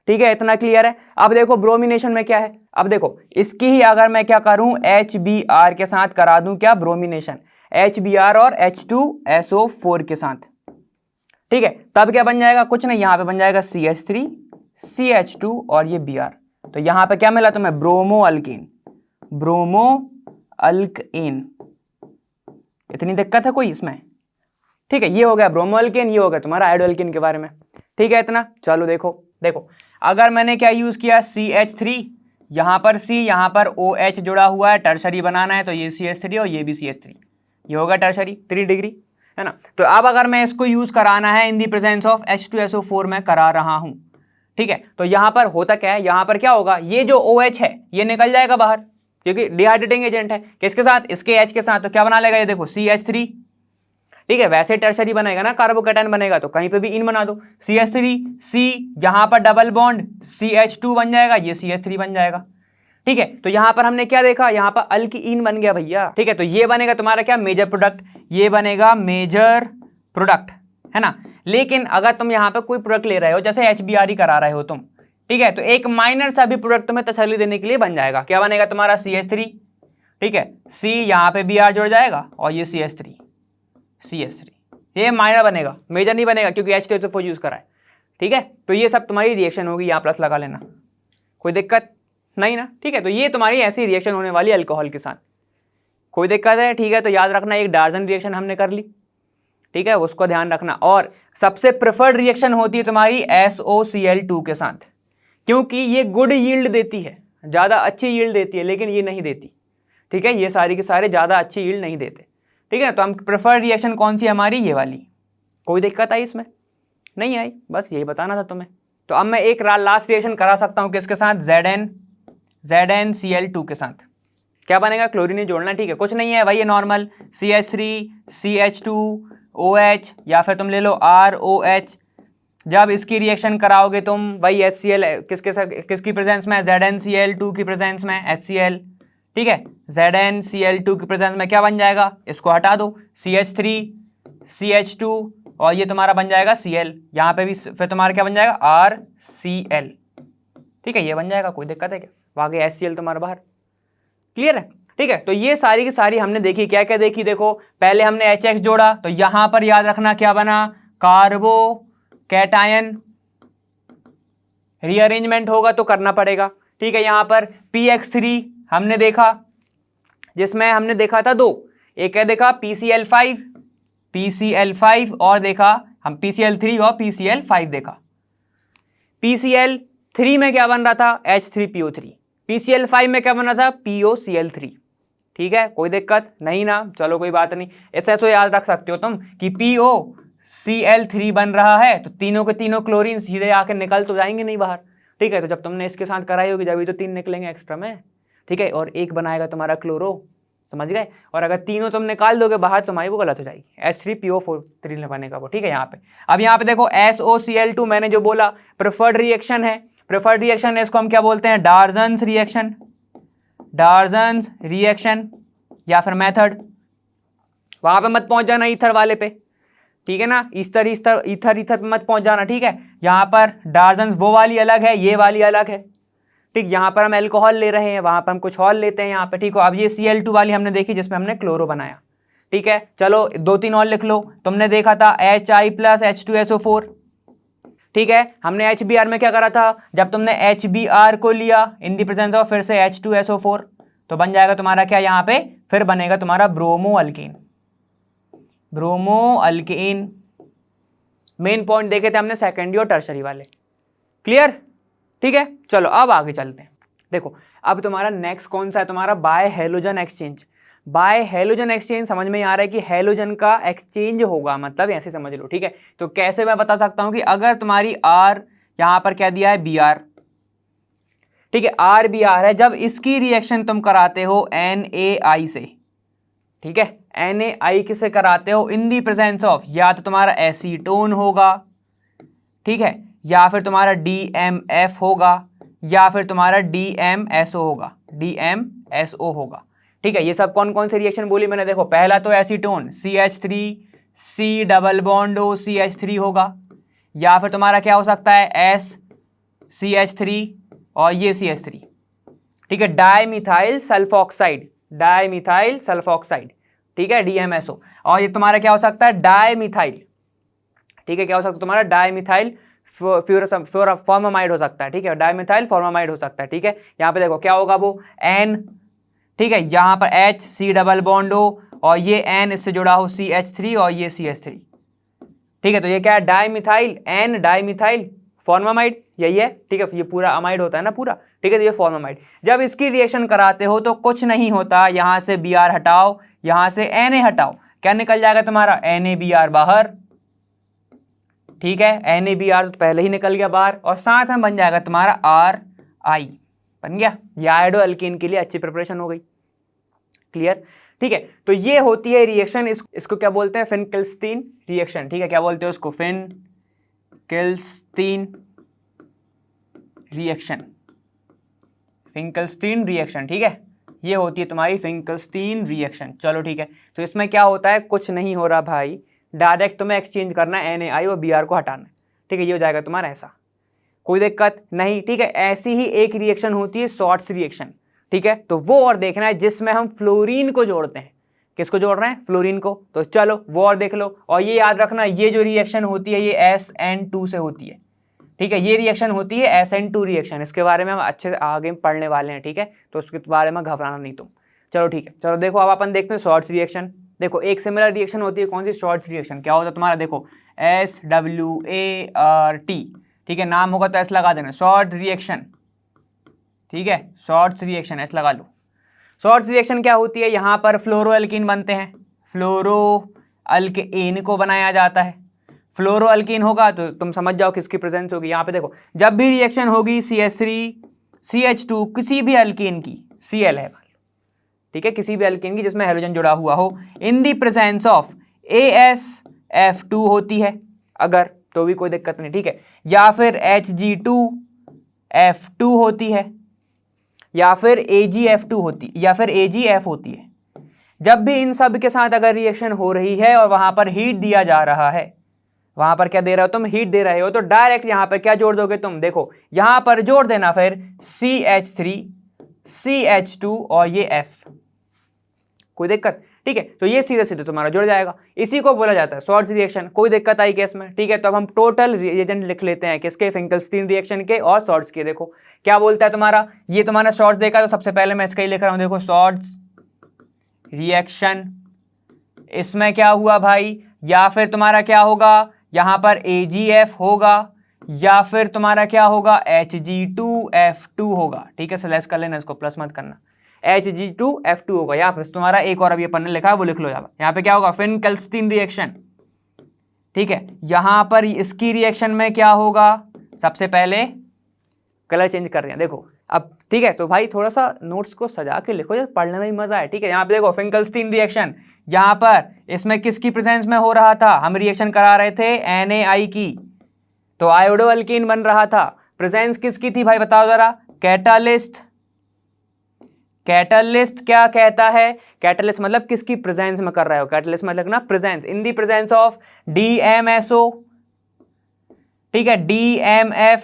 ठीक है, इतना क्लियर है। अब देखो ब्रोमिनेशन में क्या है, अब देखो इसकी ही अगर मैं क्या करूं HBr के साथ करा दूं क्या ब्रोमिनेशन, HBr और H2SO4 के साथ, ठीक है, तब क्या बन जाएगा, कुछ नहीं, यहां पे बन जाएगा CH3 CH2 और ये Br, तो यहां पे क्या मिला तुम्हें, ब्रोमो अल्कीन। इतनी दिक्कत है कोई इसमें, ठीक है, ये हो गया ब्रोमो अल्कीन, ये हो गया तुम्हारा आयोडो अल्कीन के बारे में। ठीक है इतना। चलो देखो अगर मैंने क्या यूज किया CH3, यहां पर C, यहां पर OH जुड़ा हुआ है, टर्शरी बनाना है तो ये CH3 और ये भी CH3, ये होगा टर्शरी 3 डिग्री, है ना। तो अब अगर मैं इसको यूज कराना है इन दी प्रेजेंस ऑफ H2SO4 में करा रहा हूं, ठीक है, तो यहां पर होता क्या है, यहां पर क्या होगा, ये जो OH है ये निकल जाएगा बाहर, क्योंकि डिहाइड्रेटिंग एजेंट है, किसके साथ, इसके H के साथ, तो क्या बना लेगा ये देखो CH3, ठीक है, वैसे टर्शरी बनेगा ना, कार्बोकैटायन बनेगा तो कहीं पे भी इन बना दो, CH3 C, यहां पर डबल बॉन्ड CH2 बन जाएगा, ये CH3 बन जाएगा। ठीक है, तो यहां पर हमने क्या देखा, यहां पर अल्कीन बन गया भैया। ठीक है, तो ये बनेगा तुम्हारा क्या, मेजर प्रोडक्ट, ये बनेगा मेजर प्रोडक्ट, है ना। लेकिन अगर तुम यहां पर कोई प्रोडक्ट ले रहे हो, जैसे HBr करा रहे हो तुम, ठीक है, तो एक माइनर सा भी प्रोडक्ट तुम्हें तसल्ली देने के लिए बन जाएगा। क्या बनेगा तुम्हारा CH3, ठीक है, C यहां पे Br जुड़ जाएगा और ये CH3, ये माइनर बनेगा, मेजर नहीं बनेगा क्योंकि H2SO4 यूज करा है। ठीक है, तो ये सब तुम्हारी रिएक्शन होगी, यहाँ प्लस लगा लेना, कोई दिक्कत नहीं ना। ठीक है, तो ये तुम्हारी ऐसी रिएक्शन होने वाली अल्कोहल के साथ, कोई दिक्कत है। ठीक है, तो याद रखना एक डार्जन रिएक्शन हमने कर ली, ठीक है, उसको ध्यान रखना। और सबसे प्रेफर्ड रिएक्शन होती है तुम्हारी SOCl2 के साथ, क्योंकि ये गुड यील्ड देती है, ज़्यादा अच्छी यील्ड देती है, लेकिन ये नहीं देती। ठीक है, ये सारी के सारे ज़्यादा अच्छी यील्ड नहीं देते। ठीक है, तो हम प्रेफर्ड रिएक्शन कौन सी हमारी, ये वाली। कोई दिक्कत आई इसमें, नहीं आई, बस यही बताना था तुम्हें। तो अब मैं एक लास्ट रिएक्शन करा सकता हूँ किसके साथ, ZnCl2 के साथ। क्या बनेगा, क्लोरीन जोड़ना, ठीक है, कुछ नहीं है भाई, ये नॉर्मल CH3 CH2OH या फिर तुम ले लो ROH। जब इसकी रिएक्शन कराओगे तुम वही HCl किसकी प्रेजेंस में, ZnCl2 की प्रेजेंस में HCl। ठीक है, ZnCl2 की प्रेजेंस में क्या बन जाएगा, इसको हटा दो, CH3 CH2 और ये तुम्हारा बन जाएगा Cl, यहाँ पे भी फिर तुम्हारा क्या बन जाएगा, RCl। ठीक है, ये बन जाएगा, कोई दिक्कत है क्या, आगे HCl तुम्हारा बाहर। क्लियर है। ठीक है, तो ये सारी की सारी हमने देखी, क्या क्या देखी, देखो पहले हमने HX जोड़ा, तो यहां पर याद रखना क्या बना, कार्बो कैटायन रीअरेंजमेंट होगा तो करना पड़ेगा। ठीक है, यहां पर PX3 हमने देखा, जिसमें हमने देखा था दो, एक क्या देखा PCl5 और देखा हम PCl3 और PCl5 देखा। PCl3 में क्या बन रहा था, H3PO3, PCl5 में क्या बन रहा था, POCl3। ठीक है, कोई दिक्कत नहीं ना, चलो कोई बात नहीं, ऐसा याद रख सकते हो तुम कि POCl3 बन रहा है, तो तीनों के तीनों क्लोरीन सीधे आके निकल तो जाएंगे नहीं बाहर। ठीक है, तो जब तुमने इसके साथ कराई होगी जब तो 3 निकलेंगे एक्स्ट्रा में। ठीक है, और एक बनाएगा तुम्हारा क्लोरो, समझ गए। और अगर तीनों तुम निकाल दोगे बाहर तुम्हारी वो गलत हो जाएगी, H3PO4 बनेगा वो। ठीक है, यहाँ पे अब यहाँ पे देखो SOCl2 मैंने जो बोला प्रेफर्ड रिएक्शन है, प्रेफर्ड रिएक्शन है, इसको हम क्या बोलते हैं, डार्जन्स रिएक्शन या फिर मेथड। वहां पे मत पहुंच जाना ईथर वाले पे, ठीक है ना, ईथर पे मत पहुंच जाना। ठीक है, यहां पर डार्जन्स वो वाली अलग है, ये वाली अलग है। ठीक, यहाँ पर हम अल्कोहल ले रहे हैं, वहां पर हम कुछ और लेते हैं यहाँ पे। ठीक हो, अब ये Cl2 वाली हमने देखी जिसमें हमने क्लोरो बनाया। ठीक है, चलो 2-3 और लिख लो। तुमने देखा था Hi+H2SO4। ठीक है, हमने HBr में क्या करा था, जब तुमने HBr को लिया इन दी प्रेजेंस ऑफ फिर से H2SO4 तो बन जाएगा तुम्हारा क्या, यहाँ पे फिर बनेगा तुम्हारा ब्रोमो अल्कीन। मेन पॉइंट देखे थे हमने सेकेंडरी और टर्शरी वाले, क्लियर। ठीक है, चलो अब आगे चलते हैं। देखो अब तुम्हारा नेक्स्ट कौन सा है, तुम्हारा bye halogen exchange. Bye halogen exchange समझ में आ रहा है कि हेलोजन का एक्सचेंज होगा, मतलब ऐसे समझ लो। ठीक है, तो कैसे मैं बता सकता हूं कि अगर तुम्हारी R यहां पर क्या दिया है, Br। ठीक है, RBr है, जब इसकी रिएक्शन तुम कराते हो NaI से, ठीक है, NaI किसे कराते हो, इन दी प्रेजेंस ऑफ या तो तुम्हारा एसीटोन होगा, ठीक है, या फिर तुम्हारा DMF होगा, या फिर तुम्हारा DMSO होगा। ठीक है, ये सब कौन कौन से रिएक्शन बोली मैंने, देखो पहला तो acetone CH3C double bond O CH3 होगा, या फिर तुम्हारा क्या हो सकता है SCH3 और ये CH3। ठीक है, डाइमिथाइल सल्फॉक्साइड, ठीक है, DMSO। और ये तुम्हारा क्या हो सकता है, डाइमिथाइल। ठीक है, क्या हो सकता है तुम्हारा, डाइमिथाइल फॉर्मामाइड हो सकता है। ठीक है, डाइमिथाइल फॉर्मामाइड हो सकता है। ठीक है, यहाँ पे देखो क्या होगा वो N, ठीक है, यहाँ पर H C double bond O और ये N इससे जुड़ा हो CH3 और ये CH3। ठीक है, तो ये क्या है, डाइमिथाइल N डाइमिथाइल फॉर्मामाइड, यही है। ठीक है, ये पूरा अमाइड होता है ना पूरा। ठीक है, तो ये फॉर्मामाइड। जब इसकी रिएक्शन कराते हो तो कुछ नहीं होता, यहां से Br हटाओ, यहां से Na हटाओ, क्या निकल जाएगा तुम्हारा NaBr बाहर। ठीक है, NaBr तो पहले ही निकल गया बाहर, और साथ में बन जाएगा तुम्हारा Ri बन गया। ये आयोडो अल्कीन के लिए अच्छी प्रिपरेशन हो गई, क्लियर। ठीक है, तो ये होती है रिएक्शन, इसको क्या बोलते हैं, फिनकिल्स्टीन रिएक्शन। ठीक है, क्या बोलते हैं उसको, फिनकिल्स्टीन फिंकलस्टीन रिएक्शन, ठीक है, ये होती है तुम्हारी फिंकलस्टीन रिएक्शन। चलो ठीक है, तो इसमें क्या होता है, कुछ नहीं हो रहा भाई, डायरेक्ट तुम्हें एक्सचेंज करना है NaI और Br को हटाना है, ठीक है, ये हो जाएगा तुम्हारा ऐसा, कोई दिक्कत नहीं, ठीक है। ऐसी ही एक रिएक्शन होती है शॉर्ट्स रिएक्शन, ठीक है, तो वो और देखना है जिसमें हम फ्लोरीन को जोड़ते हैं। किसको जोड़ रहे हैं, फ्लोरीन को, तो चलो वो और देख लो। और ये याद रखना, ये जो रिएक्शन होती है ये SN2 से होती है, ठीक है, ये रिएक्शन होती है SN2 रिएक्शन, इसके बारे में हम अच्छे से आगे पढ़ने वाले हैं, ठीक है, तो उसके बारे में घबराना नहीं तुम। चलो ठीक है, चलो देखो अब अपन देखते हैं शॉर्ट्स रिएक्शन। देखो एक सिमिलर रिएक्शन होती है, कौन सी, शॉर्ट्स रिएक्शन। क्या होता है तुम्हारा, देखो SWART, ठीक है, नाम होगा तो S लगा देना, शॉर्ट रिएक्शन, ठीक है, शॉर्ट्स रिएक्शन S लगा लो। शॉर्ट्स रिएक्शन क्या होती है, यहाँ पर फ्लोरोअल्कीन बनते हैं, फ्लोरोअल्केन को बनाया जाता है। फ्लोरोअल्कीन होगा तो तुम समझ जाओ किसकी प्रेजेंस होगी। यहाँ पे देखो जब भी रिएक्शन होगी CH3 CH2 किसी भी अल्कीन की, Cl है, ठीक है, किसी भी अल्कीन की जिसमें हाइड्रोजन जुड़ा हुआ हो, इन दी प्रेजेंस ऑफ AsF2 होती है अगर, तो भी कोई दिक्कत नहीं, ठीक है, या फिर Hg2F2 होती है, या फिर AgF2 होती, या फिर AgF होती है। जब भी इन सब के साथ अगर रिएक्शन हो रही है और वहां पर हीट दिया जा रहा है, वहां पर क्या दे रहे हो तुम, हीट दे रहे हो, तो डायरेक्ट यहां पर क्या जोड़ दोगे तुम, देखो यहां पर जोड़ देना फिर CH3 CH2 और ये F, कोई दिक्कत, ठीक है, तो ये सीधे सीधे तुम्हारा जुड़ जाएगा। इसी को बोला जाता है शॉर्ट्स रिएक्शन। कोई दिक्कत आई केस में, ठीक है, तो अब हम टोटल रिएजेंट लिख लेते हैं, किसके, फिंकलस्टीन रिएक्शन के और शॉर्ट्स के। देखो क्या बोलता है तुम्हारा, ये तुम्हारा शॉर्ट्स देखा, तो सबसे पहले मैं इसका ही लिख रहा हूं, देखो शॉर्ट्स रिएक्शन, इसमें क्या हुआ भाई, या फिर तुम्हारा क्या होगा, यहां पर AgF होगा, या फिर तुम्हारा क्या होगा, Hg2F2 होगा, ठीक है, स्लैश कर लेना, इसको प्लस मत करना, Hg2F2 होगा। यहाँ पर तुम्हारा एक और अभी अपन ने लिखा है वो लिख लो, यहाँ पे क्या होगा, फिनकलस्टीन रिएक्शन, ठीक है, यहां पर इसकी रिएक्शन में क्या होगा, सबसे पहले कलर चेंज कर रहे हैं, देखो अब, ठीक है, तो भाई थोड़ा सा नोट्स को सजा के लिखो, पढ़ने में ही मजा है, ठीक है। यहाँ पे देखो फिंकलस्टीन रिएक्शन, यहाँ पर इसमें किसकी प्रेजेंस में हो रहा था, हम रिएक्शन करा रहे थे NaI की, तो आयोडोअल्कीन बन रहा था। प्रेजेंस किसकी थी भाई बताओ जरा, कैटालिस्ट। कैटलिस्ट क्या कहता है, कैटलिस्ट मतलब किसकी प्रेजेंस में कर रहे हो, कैटलिस्ट मतलब ना presence, in the presence of DMSO, ठीक है, DMF,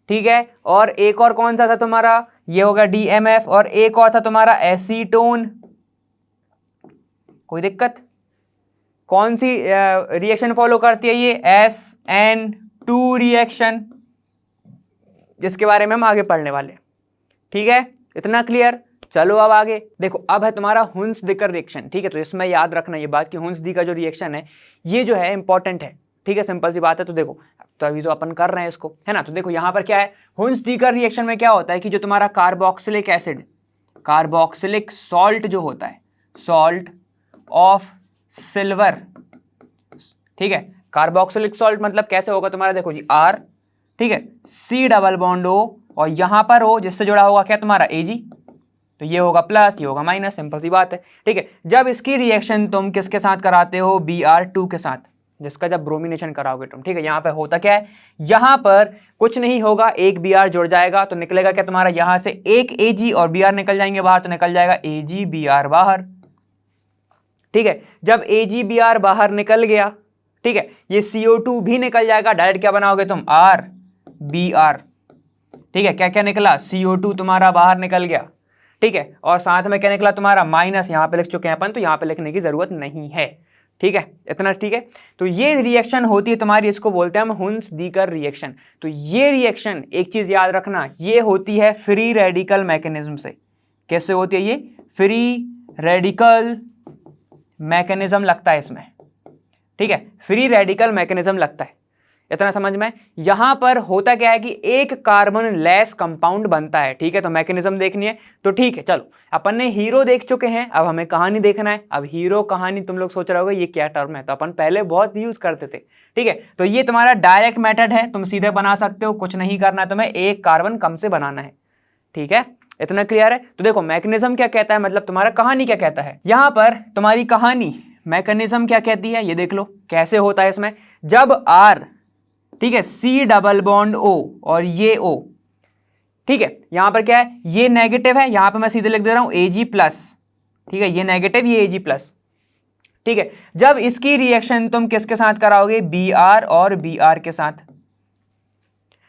ठीक है, और एक और कौन सा था तुम्हारा, ये होगा DMF, और एक और था तुम्हारा एसीटोन। कोई दिक्कत, कौन सी रिएक्शन फॉलो करती है ये, SN2 रिएक्शन, जिसके बारे में हम आगे पढ़ने वाले, ठीक है, इतना क्लियर। चलो अब आगे देखो, अब है तुम्हारा हुन्स-डिकर रिएक्शन, ठीक है, तो इसमें याद रखना ये बात कि हुन्स-डिकर जो रिएक्शन है ये जो है इंपॉर्टेंट है, ठीक है, सिंपल सी बात है। तो देखो तो अभी तो अपन कर रहे हैं इसको, है ना, तो देखो यहाँ पर क्या है, हुन्स-डिकर रिएक्शन में क्या होता है कि जो तुम्हारा कार्बोक्सिलिक एसिड, कार्बोक्सिलिक सॉल्ट जो होता है, सॉल्ट ऑफ सिल्वर, ठीक है, कार्बोक्सिलिक सॉल्ट मतलब कैसे होगा तुम्हारा, देखो जी R, ठीक है, C डबल बॉन्ड O, और यहां पर O जिससे जुड़ा होगा क्या तुम्हारा Ag, तो ये होगा प्लस, ये होगा माइनस, सिंपल सी बात है, ठीक है। जब इसकी रिएक्शन तुम किसके साथ कराते हो, Br2 के साथ, जिसका जब ब्रोमिनेशन कराओगे तुम, ठीक है, यहाँ पे होता क्या है, यहाँ पर कुछ नहीं होगा, एक Br जुड़ जाएगा तो निकलेगा क्या तुम्हारा, यहाँ से एक Ag और Br निकल जाएंगे बाहर, तो निकल जाएगा AgBr बाहर, ठीक है। जब AgBr बाहर निकल गया, ठीक है, ये CO2 भी निकल जाएगा, डायरेक्ट क्या बनाओगे तुम, RBr, ठीक है, क्या क्या निकला, CO2 तुम्हारा बाहर निकल गया, ठीक है, और साथ में क्या निकला तुम्हारा, माइनस, यहाँ पे लिख चुके हैं अपन, तो यहाँ पे लिखने की जरूरत नहीं है, ठीक है, इतना ठीक है। तो ये रिएक्शन होती है तुम्हारी, इसको बोलते हैं हम हुन्स-डिकर रिएक्शन। तो ये रिएक्शन एक चीज याद रखना, ये होती है फ्री रेडिकल मैकेनिज्म से। कैसे होती है ये, फ्री रेडिकल मैकेनिज्म लगता है इसमें, ठीक है, फ्री रेडिकल मैकेनिज्म लगता है, इतना समझ में। यहां पर होता क्या है कि एक कार्बन लेस कंपाउंड बनता है, ठीक है, तो मैकेनिज्म देखनी है, तो ठीक है, चलो अपन ने हीरो देख चुके हैं, अब हमें कहानी देखना है। अब हीरो कहानी तुम लोग सोच रहे होगे ये क्या टर्म है, तो अपन पहले बहुत यूज करते थे, ठीक है, तो ये तुम्हारा डायरेक्ट मेथड है, तुम सीधे बना सकते हो, कुछ नहीं करना है तुम्हें, एक कार्बन कम से बनाना है, ठीक है, इतना क्लियर है। तो देखो मैकेनिज्म क्या कहता है, मतलब तुम्हारा कहानी क्या कहता है, यहां पर तुम्हारी कहानी मैकेनिज्म क्या कहती है, ये देख लो कैसे होता है इसमें। जब R, ठीक है, C डबल बॉन्ड O और ये O ठीक है, यहां पर क्या है, ये नेगेटिव है, यहां पर मैं सीधे लिख दे रहा हूं Ag प्लस, ठीक है, ये नेगेटिव ये Ag प्लस, ठीक है। जब इसकी रिएक्शन तुम किसके साथ कराओगे, Br और Br के साथ,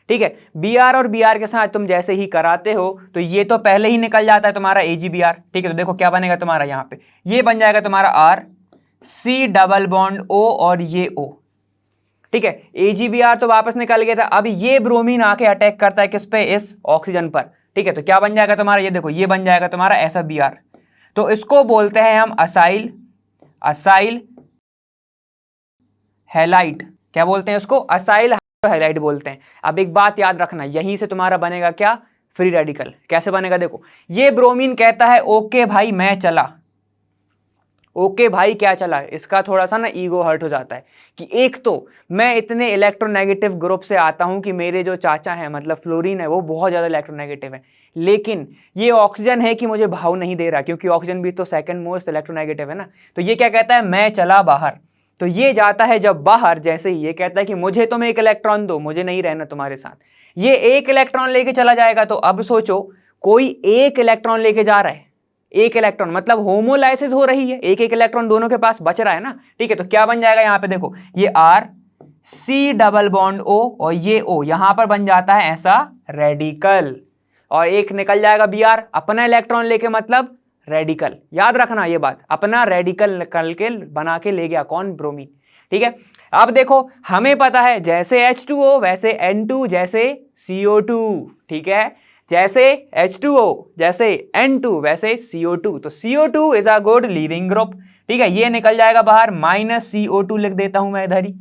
ठीक है, Br और Br के साथ तुम जैसे ही कराते हो तो ये तो पहले ही निकल जाता है तुम्हारा AgBr, ठीक है। तो देखो क्या बनेगा तुम्हारा, यहां पे ये बन जाएगा तुम्हारा R C double bond O और ये O, ठीक है। AgBr तो वापस निकल गया था, अब ये ब्रोमीन आके अटैक करता है किस पे, इस ऑक्सीजन पर, ठीक है। तो क्या बन जाएगा तुम्हारा, ये देखो ये बन जाएगा तुम्हारा ऐसा Br, तो इसको बोलते हैं हम असाइल हैलाइड, क्या बोलते हैं इसको, असाइल हैलाइड बोलते हैं। अब एक बात याद रखना, यहीं से तुम्हारा बनेगा क्या, फ्री रेडिकल। कैसे बनेगा, देखो ये ब्रोमीन कहता है ओके भाई मैं चला, ओके भाई क्या चला, इसका थोड़ा सा ना ईगो हर्ट हो जाता है कि एक तो मैं इतने इलेक्ट्रोनेगेटिव ग्रुप से आता हूं कि मेरे जो चाचा हैं मतलब फ्लोरीन है वो बहुत ज्यादा इलेक्ट्रोनेगेटिव है, लेकिन ये ऑक्सीजन है कि मुझे भाव नहीं दे रहा, क्योंकि ऑक्सीजन भी तो सेकंड मोस्ट इलेक्ट्रोनेगेटिव है ना। तो ये क्या कहता है, मैं चला बाहर, तो ये जाता है जब बाहर, जैसे ही ये कहता है कि मुझे तुम एक इलेक्ट्रॉन दो, मुझे नहीं रहना तुम्हारे साथ, ये एक इलेक्ट्रॉन लेके चला जाएगा। तो अब सोचो कोई एक इलेक्ट्रॉन लेके जा रहा है, एक इलेक्ट्रॉन मतलब होमोलाइसिस हो रही है, एक एक इलेक्ट्रॉन दोनों के पास बच रहा है ना, ठीक है। तो क्या बन जाएगा यहां पे देखो, ये R C double bond O और ये O यहां पर बन जाता है ऐसा रेडिकल, और एक निकल जाएगा Br अपना इलेक्ट्रॉन लेके, मतलब रेडिकल। याद रखना ये बात, अपना रेडिकल निकल के बना के ले गया कौन, ब्रोमीन, ठीक है। अब देखो हमें पता है जैसे H2O वैसे N2 जैसे CO2, ठीक है, जैसे H2O जैसे N2 वैसे CO2, तो CO2 is a good leaving group, ठीक है। ये निकल जाएगा बाहर, माइनस CO2 लिख देता हूं मैं इधर ही।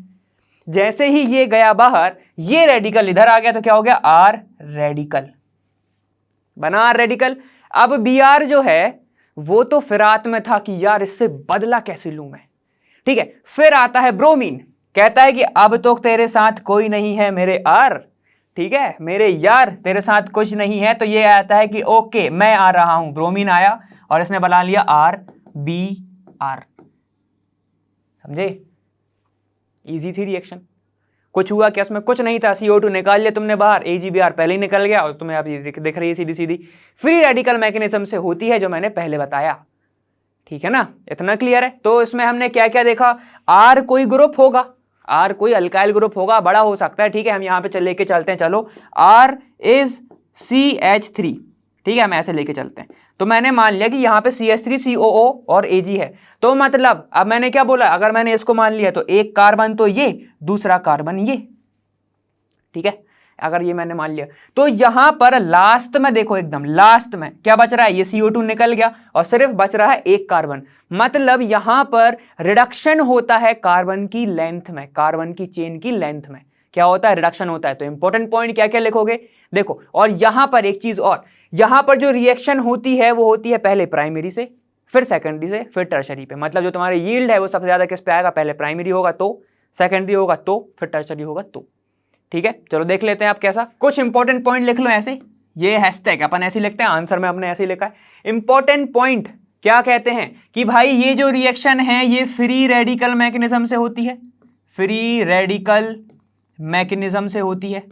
जैसे ही ये गया बाहर, ये रेडिकल इधर आ गया, तो क्या हो गया, R रेडिकल बना, R रेडिकल। अब Br जो है वो तो फिरात में था कि यार इससे बदला कैसे लूं मैं, ठीक है। फिर आता है ब्रोमीन, कहता है कि अब तो तेरे साथ कोई नहीं है मेरे R, ठीक है, मेरे यार तेरे साथ कुछ नहीं है। तो ये आता है कि ओके मैं आ रहा हूं, ब्रोमीन आया और इसने बना लिया RBr, समझे, इजी थी रिएक्शन। कुछ हुआ क्या उसमें, कुछ नहीं था, CO2 निकाल लिया तुमने बाहर, AgBr पहले ही निकल गया, और तुम्हें अब ये दिख रही है सीधी सीधी फ्री रेडिकल मैकेनिज्म से होती है, जो मैंने पहले बताया, ठीक है ना, इतना क्लियर है। तो इसमें हमने क्या क्या देखा, R कोई ग्रुप होगा, R कोई अल्काइल ग्रुप होगा, बड़ा हो सकता है, ठीक है। हम यहाँ पे लेके चलते हैं, चलो R इज CH3, ठीक है, हम ऐसे लेके चलते हैं। तो मैंने मान लिया कि यहाँ पे CH3COO और Ag है, तो मतलब अब मैंने क्या बोला, अगर मैंने इसको मान लिया तो एक कार्बन तो ये, दूसरा कार्बन ये, ठीक है। अगर ये मैंने मान लिया तो यहां पर लास्ट में देखो, एकदम लास्ट में क्या बच रहा है, ये CO2 निकल गया और सिर्फ बच रहा है एक कार्बन, मतलब यहां पर रिडक्शन होता है कार्बन की लेंथ में, कार्बन की चेन की लेंथ में क्या होता है, रिडक्शन होता है। तो इंपॉर्टेंट पॉइंट क्या क्या लिखोगे, देखो। और यहां पर एक चीज और, यहां पर जो रिएक्शन होती है वो होती है पहले प्राइमरी से, फिर सेकेंडरी से, फिर टर्शरी पे, मतलब जो तुम्हारी यील्ड है वो सबसे ज्यादा किस पे आएगा, पहले प्राइमरी होगा तो, सेकेंडरी होगा तो, फिर टर्शरी होगा तो, ठीक है। चलो देख लेते हैं आप कैसा, कुछ इंपॉर्टेंट पॉइंट लिख लो ऐसे, ये हैशटैग अपन ऐसे लिखते हैं, आंसर में अपने ऐसे ही लिखा है। इंपॉर्टेंट पॉइंट क्या कहते हैं कि भाई ये जो रिएक्शन है ये फ्री रेडिकल मैकेनिज्म से होती है, फ्री रेडिकल मैकेनिज्म से होती है,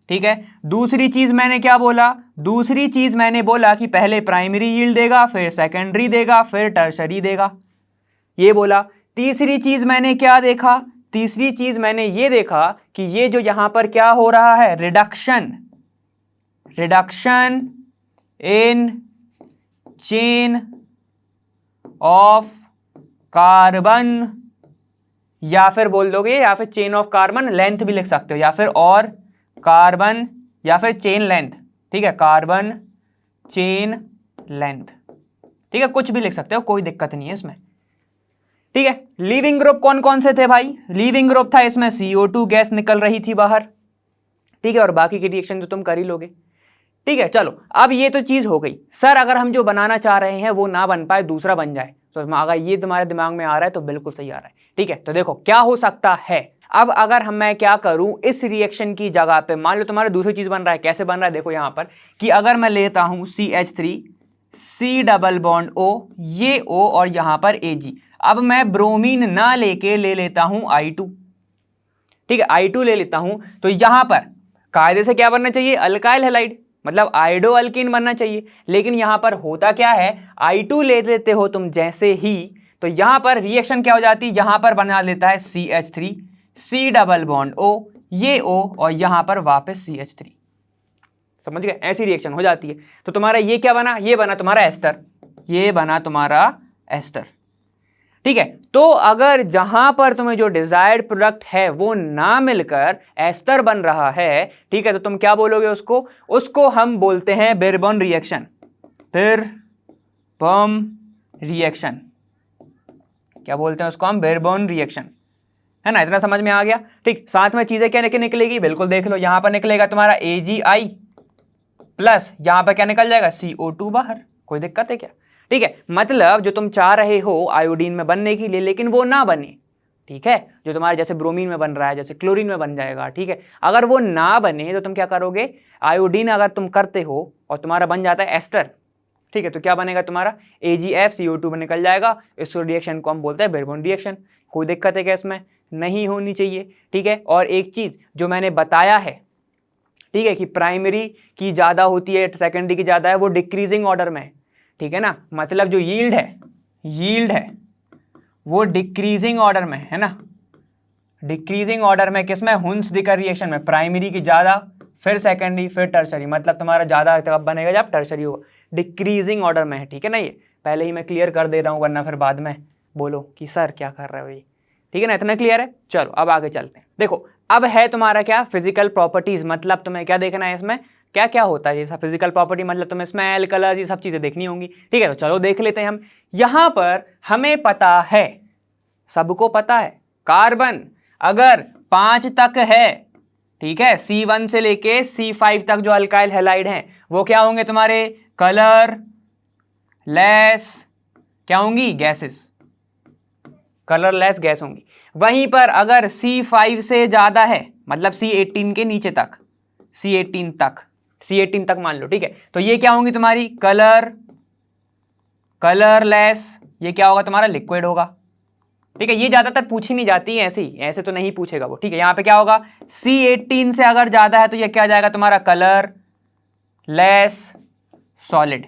ठीक है। दूसरी चीज मैंने क्या बोला, दूसरी चीज मैंने बोला कि पहले प्राइमरी यील्ड देगा, फिर सेकेंडरी देगा, फिर टर्शरी देगा, ये बोला। तीसरी चीज मैंने क्या देखा, तीसरी चीज मैंने ये देखा कि ये जो यहां पर क्या हो रहा है, reduction, reduction in chain of carbon, या फिर बोल दोगे या फिर चेन ऑफ कार्बन लेंथ भी लिख सकते हो, या फिर और कार्बन, या फिर चेन लेंथ, ठीक है, कार्बन चेन लेंथ, ठीक है, कुछ भी लिख सकते हो, कोई दिक्कत नहीं है इसमें, ठीक है। लीविंग ग्रुप कौन कौन से थे भाई, लीविंग ग्रुप था इसमें CO2 गैस निकल रही थी बाहर, ठीक है, और बाकी की रिएक्शन तो तुम कर ही लोगे, ठीक है। चलो अब ये तो चीज हो गई, सर अगर हम जो बनाना चाह रहे हैं वो ना बन पाए, दूसरा बन जाए, तो अगर ये तुम्हारे दिमाग में आ रहा है तो बिल्कुल सही आ रहा है, ठीक है। तो देखो क्या हो सकता है, अब अगर मैं क्या करूं, इस रिएक्शन की जगह पे मान लो तुम्हारा दूसरी चीज बन रहा है, कैसे बन रहा है देखो यहां पर, कि अगर मैं लेता हूं CH3 C double bond O, ये O और यहां पर Ag, अब मैं ब्रोमीन ना लेके ले लेता हूं I2, ठीक है, I2 ले लेता हूं, तो यहां पर कायदे से क्या बनना चाहिए, अल्काइल हैलाइड, मतलब आइडो अल्कीन बनना चाहिए, लेकिन यहां पर होता क्या है, I2 ले लेते हो तुम जैसे ही, तो यहां पर रिएक्शन क्या हो जाती है, यहां पर बना लेता है CH3, C double bond O, ये O, और यहां पर वापस CH3, समझ गए, ऐसी रिएक्शन हो जाती है। तो तुम्हारा ये क्या बना, ये बना तुम्हारा एस्टर, ये बना तुम्हारा एस्टर, ठीक है। तो अगर जहां पर तुम्हें जो डिजायर्ड प्रोडक्ट है वो ना मिलकर एस्टर बन रहा है, ठीक है, तो तुम क्या बोलोगे उसको हम बोलते हैं बेरबॉन रिएक्शन, बेरबॉन रिएक्शन, क्या बोलते हैं उसको हम, बेरबॉन रिएक्शन, है ना। इतना समझ में आ गया, ठीक। साथ में चीजें क्या निकलेगी, बिल्कुल देख लो, यहां पर निकलेगा तुम्हारा AgI प्लस यहां पर क्या निकल जाएगा, CO2 बाहर, कोई दिक्कत है क्या, ठीक है। मतलब जो तुम चाह रहे हो आयोडीन में बनने के लिए, लेकिन वो ना बने, ठीक है, जो तुम्हारे जैसे ब्रोमीन में बन रहा है, जैसे क्लोरीन में बन जाएगा, ठीक है। अगर वो ना बने तो तुम क्या करोगे, आयोडीन अगर तुम करते हो और तुम्हारा बन जाता है एस्टर, ठीक है, तो क्या बनेगा तुम्हारा AgFCO2 में निकल जाएगा, इस रिएक्शन को हम बोलते हैं बेरबॉन रिएक्शन। कोई दिक्कत है क्या इसमें, नहीं होनी चाहिए, ठीक है। और एक चीज जो मैंने बताया है, ठीक है, कि प्राइमरी की ज्यादा होती है, सेकेंडरी की ज्यादा है, वो डिक्रीजिंग ऑर्डर में, ठीक है ना, मतलब जो यील्ड है वो डिक्रीजिंग ऑर्डर में है ना, डिक्रीजिंग ऑर्डर में किसमें, हुंस-डिकर रिएक्शन में, प्राइमरी की ज्यादा, फिर सेकेंडरी, फिर टर्शरी, मतलब तुम्हारा ज्यादा तब बनेगा जब टर्शरी होगा, डिक्रीजिंग ऑर्डर में है, ठीक है ना। ये पहले ही मैं क्लियर कर दे रहा हूं, वरना फिर बाद में बोलो कि सर क्या कर रहे हो ये, ठीक है ना, इतना क्लियर है। चलो अब आगे चलते हैं। देखो अब है तुम्हारा क्या, फिजिकल प्रॉपर्टीज, मतलब तुम्हें क्या देखना है इसमें, क्या क्या होता है ये सब फिजिकल प्रॉपर्टी, मतलब तुम्हें स्मेल, कलर, ये सब चीजें देखनी होंगी, ठीक है। तो चलो देख लेते हैं हम। यहां पर हमें पता है, सबको पता है, कार्बन अगर 5 तक है, ठीक है, C1 से लेके C5 तक जो अल्काइल हैलाइड हैं वो क्या होंगे तुम्हारे, कलर लेस, क्या होंगी, गैसेस, कलरलेस गैस होंगी। वहीं पर अगर C5 से ज्यादा है, मतलब C18 के नीचे तक, C18 तक मान लो, ठीक है, तो ये क्या होंगी तुम्हारी, कलरलेस, ये क्या होगा तुम्हारा, लिक्विड होगा, ठीक है। ये ज्यादातर पूछी नहीं जाती है, ऐसे ही, ऐसे तो नहीं पूछेगा वो, ठीक है। यहां पे क्या होगा, C18 से अगर ज्यादा है तो ये क्या जाएगा तुम्हारा, कलरलेस सॉलिड,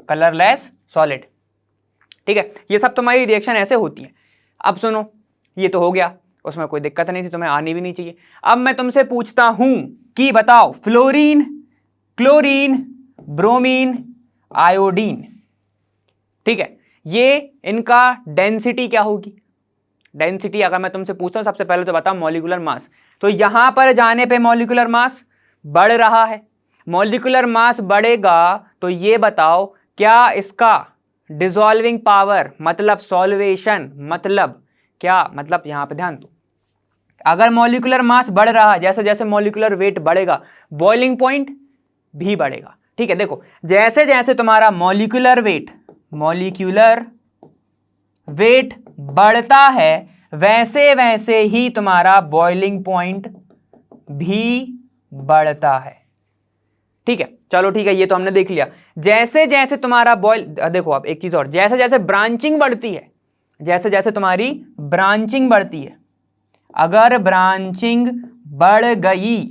कलरलेस सॉलिड, ठीक है। ये सब तुम्हारी रिएक्शन ऐसे होती है। अब सुनो, ये तो हो गया, उसमें कोई दिक्कत नहीं थी, तुम्हें आनी भी नहीं चाहिए। अब मैं तुमसे पूछता हूं कि बताओ, फ्लोरीन, क्लोरीन, ब्रोमीन, आयोडीन, ठीक है, ये इनका डेंसिटी क्या होगी, डेंसिटी अगर मैं तुमसे पूछता हूं, सबसे पहले तो बताओ मॉलिक्यूलर मास। तो यहां पर जाने पे मॉलिक्यूलर मास बढ़ रहा है, मॉलिक्यूलर मास बढ़ेगा तो ये बताओ क्या इसका डिसॉल्विंग पावर, मतलब सॉल्वेशन, मतलब क्या, मतलब यहां पे ध्यान दो, अगर मॉलिक्यूलर मास बढ़ रहा है, जैसे जैसे मॉलिक्यूलर वेट बढ़ेगा, बॉइलिंग पॉइंट भी बढ़ेगा, ठीक है। देखो जैसे जैसे तुम्हारा मॉलिक्यूलर वेट बढ़ता है, वैसे वैसे ही तुम्हारा बॉइलिंग पॉइंट भी बढ़ता है, ठीक है। चलो ठीक है, ये तो हमने देख लिया। जैसे जैसे तुम्हारा देखो अब एक चीज और, जैसे जैसे ब्रांचिंग बढ़ती है, जैसे जैसे तुम्हारी ब्रांचिंग बढ़ती है, अगर ब्रांचिंग बढ़ गई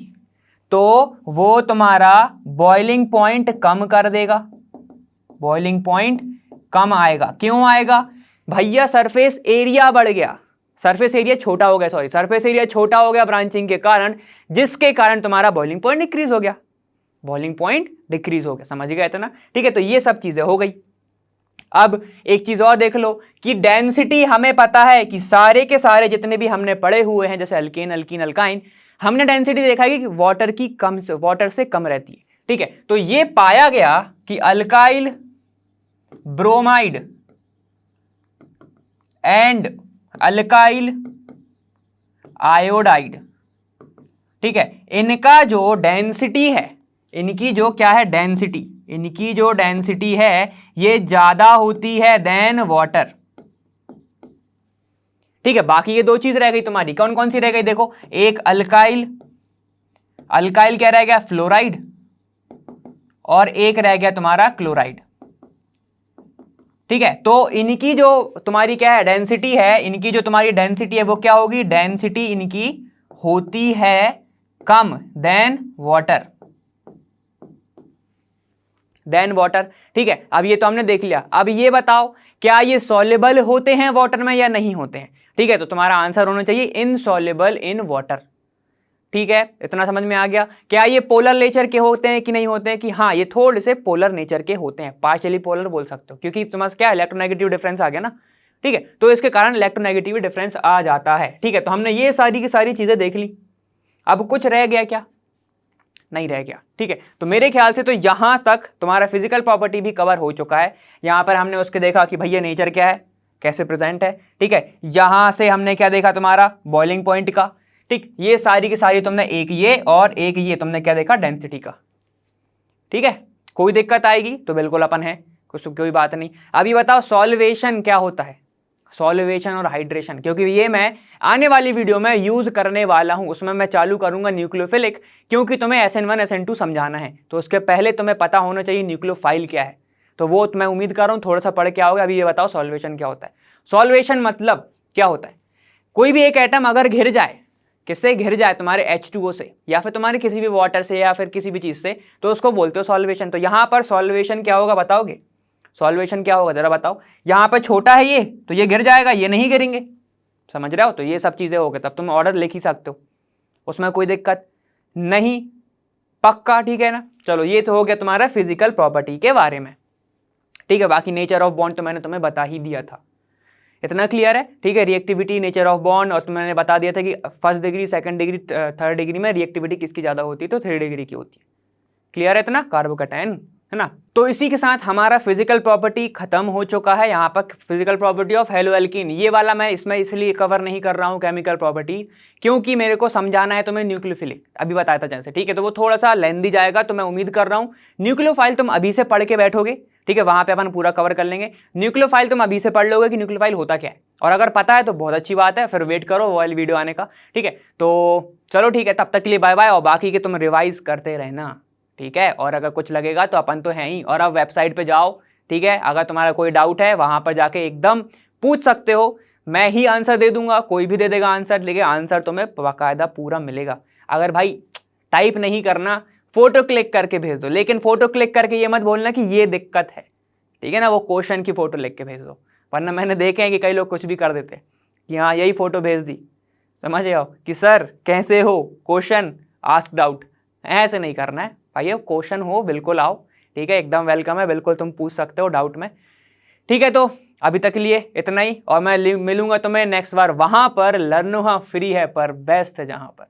तो वो तुम्हारा बॉइलिंग पॉइंट कम कर देगा, बॉइलिंग पॉइंट कम आएगा। क्यों आएगा भैया, सरफेस एरिया बढ़ गया, सरफेस एरिया छोटा हो गया, सरफेस एरिया छोटा हो गया ब्रांचिंग के कारण, जिसके कारण तुम्हारा बॉइलिंग पॉइंट डिक्रीज हो गया, बॉइलिंग पॉइंट डिक्रीज हो गया, समझ गए थे ना, ठीक है। तो ये सब चीजें हो गई। अब एक चीज और देख लो कि डेंसिटी हमें पता है कि सारे के सारे जितने भी हमने पढ़े हुए हैं, जैसे अल्केन, अल्कीन, अल्काइन, हमने डेंसिटी देखा है कि वाटर से कम रहती है, ठीक है। तो ये पाया गया कि alkyl bromide and alkyl iodide, ठीक है, इनका जो डेंसिटी है, इनकी जो क्या है डेंसिटी, इनकी जो डेंसिटी है ये ज्यादा होती है देन वाटर, ठीक है। बाकी ये दो चीज रह गई तुम्हारी, कौन कौन सी रह गई, देखो एक अल्काइल, अल्काइल क्या रह गया, फ्लोराइड, और एक रह गया तुम्हारा क्लोराइड, ठीक है। तो इनकी जो तुम्हारी क्या है डेंसिटी है, इनकी जो तुम्हारी डेंसिटी है वो क्या होगी, डेंसिटी इनकी होती है कम देन वाटर, देन वाटर। ठीक है, अब ये तो हमने देख लिया। अब ये बताओ क्या ये सॉल्युबल होते हैं वाटर में या नहीं होते हैं। ठीक है, तो तुम्हारा आंसर होना चाहिए इनसॉल्युबल इन वाटर। ठीक है, इतना समझ में आ गया। क्या ये पोलर नेचर के होते हैं कि नहीं होते हैं, कि हाँ ये थोड़े से पोलर नेचर के होते हैं, पार्शियली पोलर बोल सकते हो, क्योंकि तुम्हारे क्या इलेक्ट्रोनेगेटिव डिफरेंस आ गया ना। ठीक है, तो इसके कारण इलेक्ट्रोनेगेटिव डिफरेंस आ जाता है। ठीक है, तो हमने ये सारी की सारी चीजें देख ली। अब कुछ रह गया क्या? नहीं रह गया। ठीक है, तो मेरे ख्याल से तो यहां तक तुम्हारा फिजिकल प्रॉपर्टी भी कवर हो चुका है। यहां पर हमने उसके देखा कि भैया नेचर क्या है, कैसे प्रेजेंट है। ठीक है, यहां से हमने क्या देखा, तुम्हारा बॉइलिंग पॉइंट का। ठीक, ये सारी की सारी तुमने एक ये और एक ये तुमने क्या देखा, डेंसिटी का। ठीक है, कोई दिक्कत आएगी तो बिल्कुल अपन है, कुछ कोई बात नहीं। अभी बताओ सॉल्वेशन क्या होता है, सॉल्वेशन और हाइड्रेशन, क्योंकि ये मैं आने वाली वीडियो में यूज करने वाला हूं, उसमें मैं चालू करूंगा न्यूक्लियोफिलिक, क्योंकि तुम्हें SN1 SN2 समझाना है, तो उसके पहले तुम्हें पता होना चाहिए न्यूक्लियोफाइल क्या है। तो वो मैं उम्मीद कर रहा हूं थोड़ा सा पढ़ के आओगे। अभी ये बताओ सॉल्वेशन क्या होता है। सॉल्वेशन मतलब क्या होता है, कोई भी एक एटम अगर घिर जाए, किससे घिर जाए, तुम्हारे H2O से या फिर तुम्हारे किसी भी वाटर से या फिर किसी भी चीज से, तो उसको बोलते हो सॉल्वेशन। तो यहां पर सॉल्वेशन क्या होगा बताओगे, सॉल्वेशन क्या होगा जरा बताओ। यहां पर छोटा है ये, तो ये गिर जाएगा, ये नहीं गिरेंगे, समझ रहे हो। तो ये सब चीजें हो गए, तब तुम ऑर्डर लिख ही सकते हो, उसमें कोई दिक्कत नहीं, पक्का। ठीक है ना, चलो ये तो हो गया तुम्हारा फिजिकल प्रॉपर्टी के बारे में। ठीक है, बाकी नेचर ऑफ बॉन्ड तो मैंने तुम्हें बता ही दिया था, इतना क्लियर है। ठीक है, रिएक्टिविटी, नेचर ऑफ बॉन्ड, और मैंने बता दिया था कि first degree, second degree, third degree में रिएक्टिविटी किसकी ज्यादा होती है, तो 3 डिग्री की होती है। क्लियर है इतना, कार्बोकैटायन, है ना। तो इसी के साथ हमारा फिजिकल प्रॉपर्टी खत्म हो चुका है। यहाँ पर फिजिकल प्रॉपर्टी ऑफ हेलोएल्कीन, ये वाला मैं इसमें इसलिए कवर नहीं कर रहा हूँ केमिकल प्रॉपर्टी, क्योंकि मेरे को समझाना है तुम्हें न्यूक्लियोफिलिक, अभी बताया था जैसे। ठीक है, तो वो थोड़ा सा लेंदी जाएगा, तो मैं उम्मीद कर रहा हूँ न्यूक्लियोफाइल तुम अभी से पढ़ के बैठोगे। ठीक है, वहां पे अपन पूरा कवर कर लेंगे। न्यूक्लियोफाइल तुम अभी से पढ़ लोगे कि न्यूक्लियोफाइल होता क्या है, और अगर पता है तो बहुत अच्छी बात है, फिर वेट करो वो वाली वीडियो आने का। ठीक है, तो चलो ठीक है, तब तक के लिए बाय बाय, और बाकी के तुम रिवाइज करते रहना। ठीक है, और अगर कुछ लगेगा तो अपन तो हैं ही, और अब वेबसाइट पे जाओ। ठीक है, अगर तुम्हारा कोई डाउट है वहां पर जाके एकदम पूछ सकते हो, मैं ही आंसर दे दूंगा, कोई भी दे देगा आंसर, लेकिन आंसर तुम्हें बाकायदा पूरा मिलेगा। अगर भाई टाइप नहीं करना, फोटो क्लिक करके भेज दो, लेकिन फोटो क्लिक करके ये मत बोलना कि ये दिक्कत है। ठीक है ना, वो क्वेश्चन की फोटो लिख के भेज दो, वरना मैंने देखे हैं कि कई लोग कुछ भी कर देते कि हाँ यही फोटो भेज दी, समझ आओ कि सर कैसे हो, क्वेश्चन आस्क्ड आउट, ऐसे नहीं करना है भाई। अब क्वेश्चन हो बिल्कुल आओ। ठीक है, एकदम वेलकम है, बिल्कुल तुम पूछ सकते हो डाउट में। ठीक है, तो अभी तक के लिए इतना ही, और मैं मिलूंगा तुम्हें नेक्स्ट बार वहां पर। लर्नो हाँ फ्री है पर बेस्ट है जहां पर।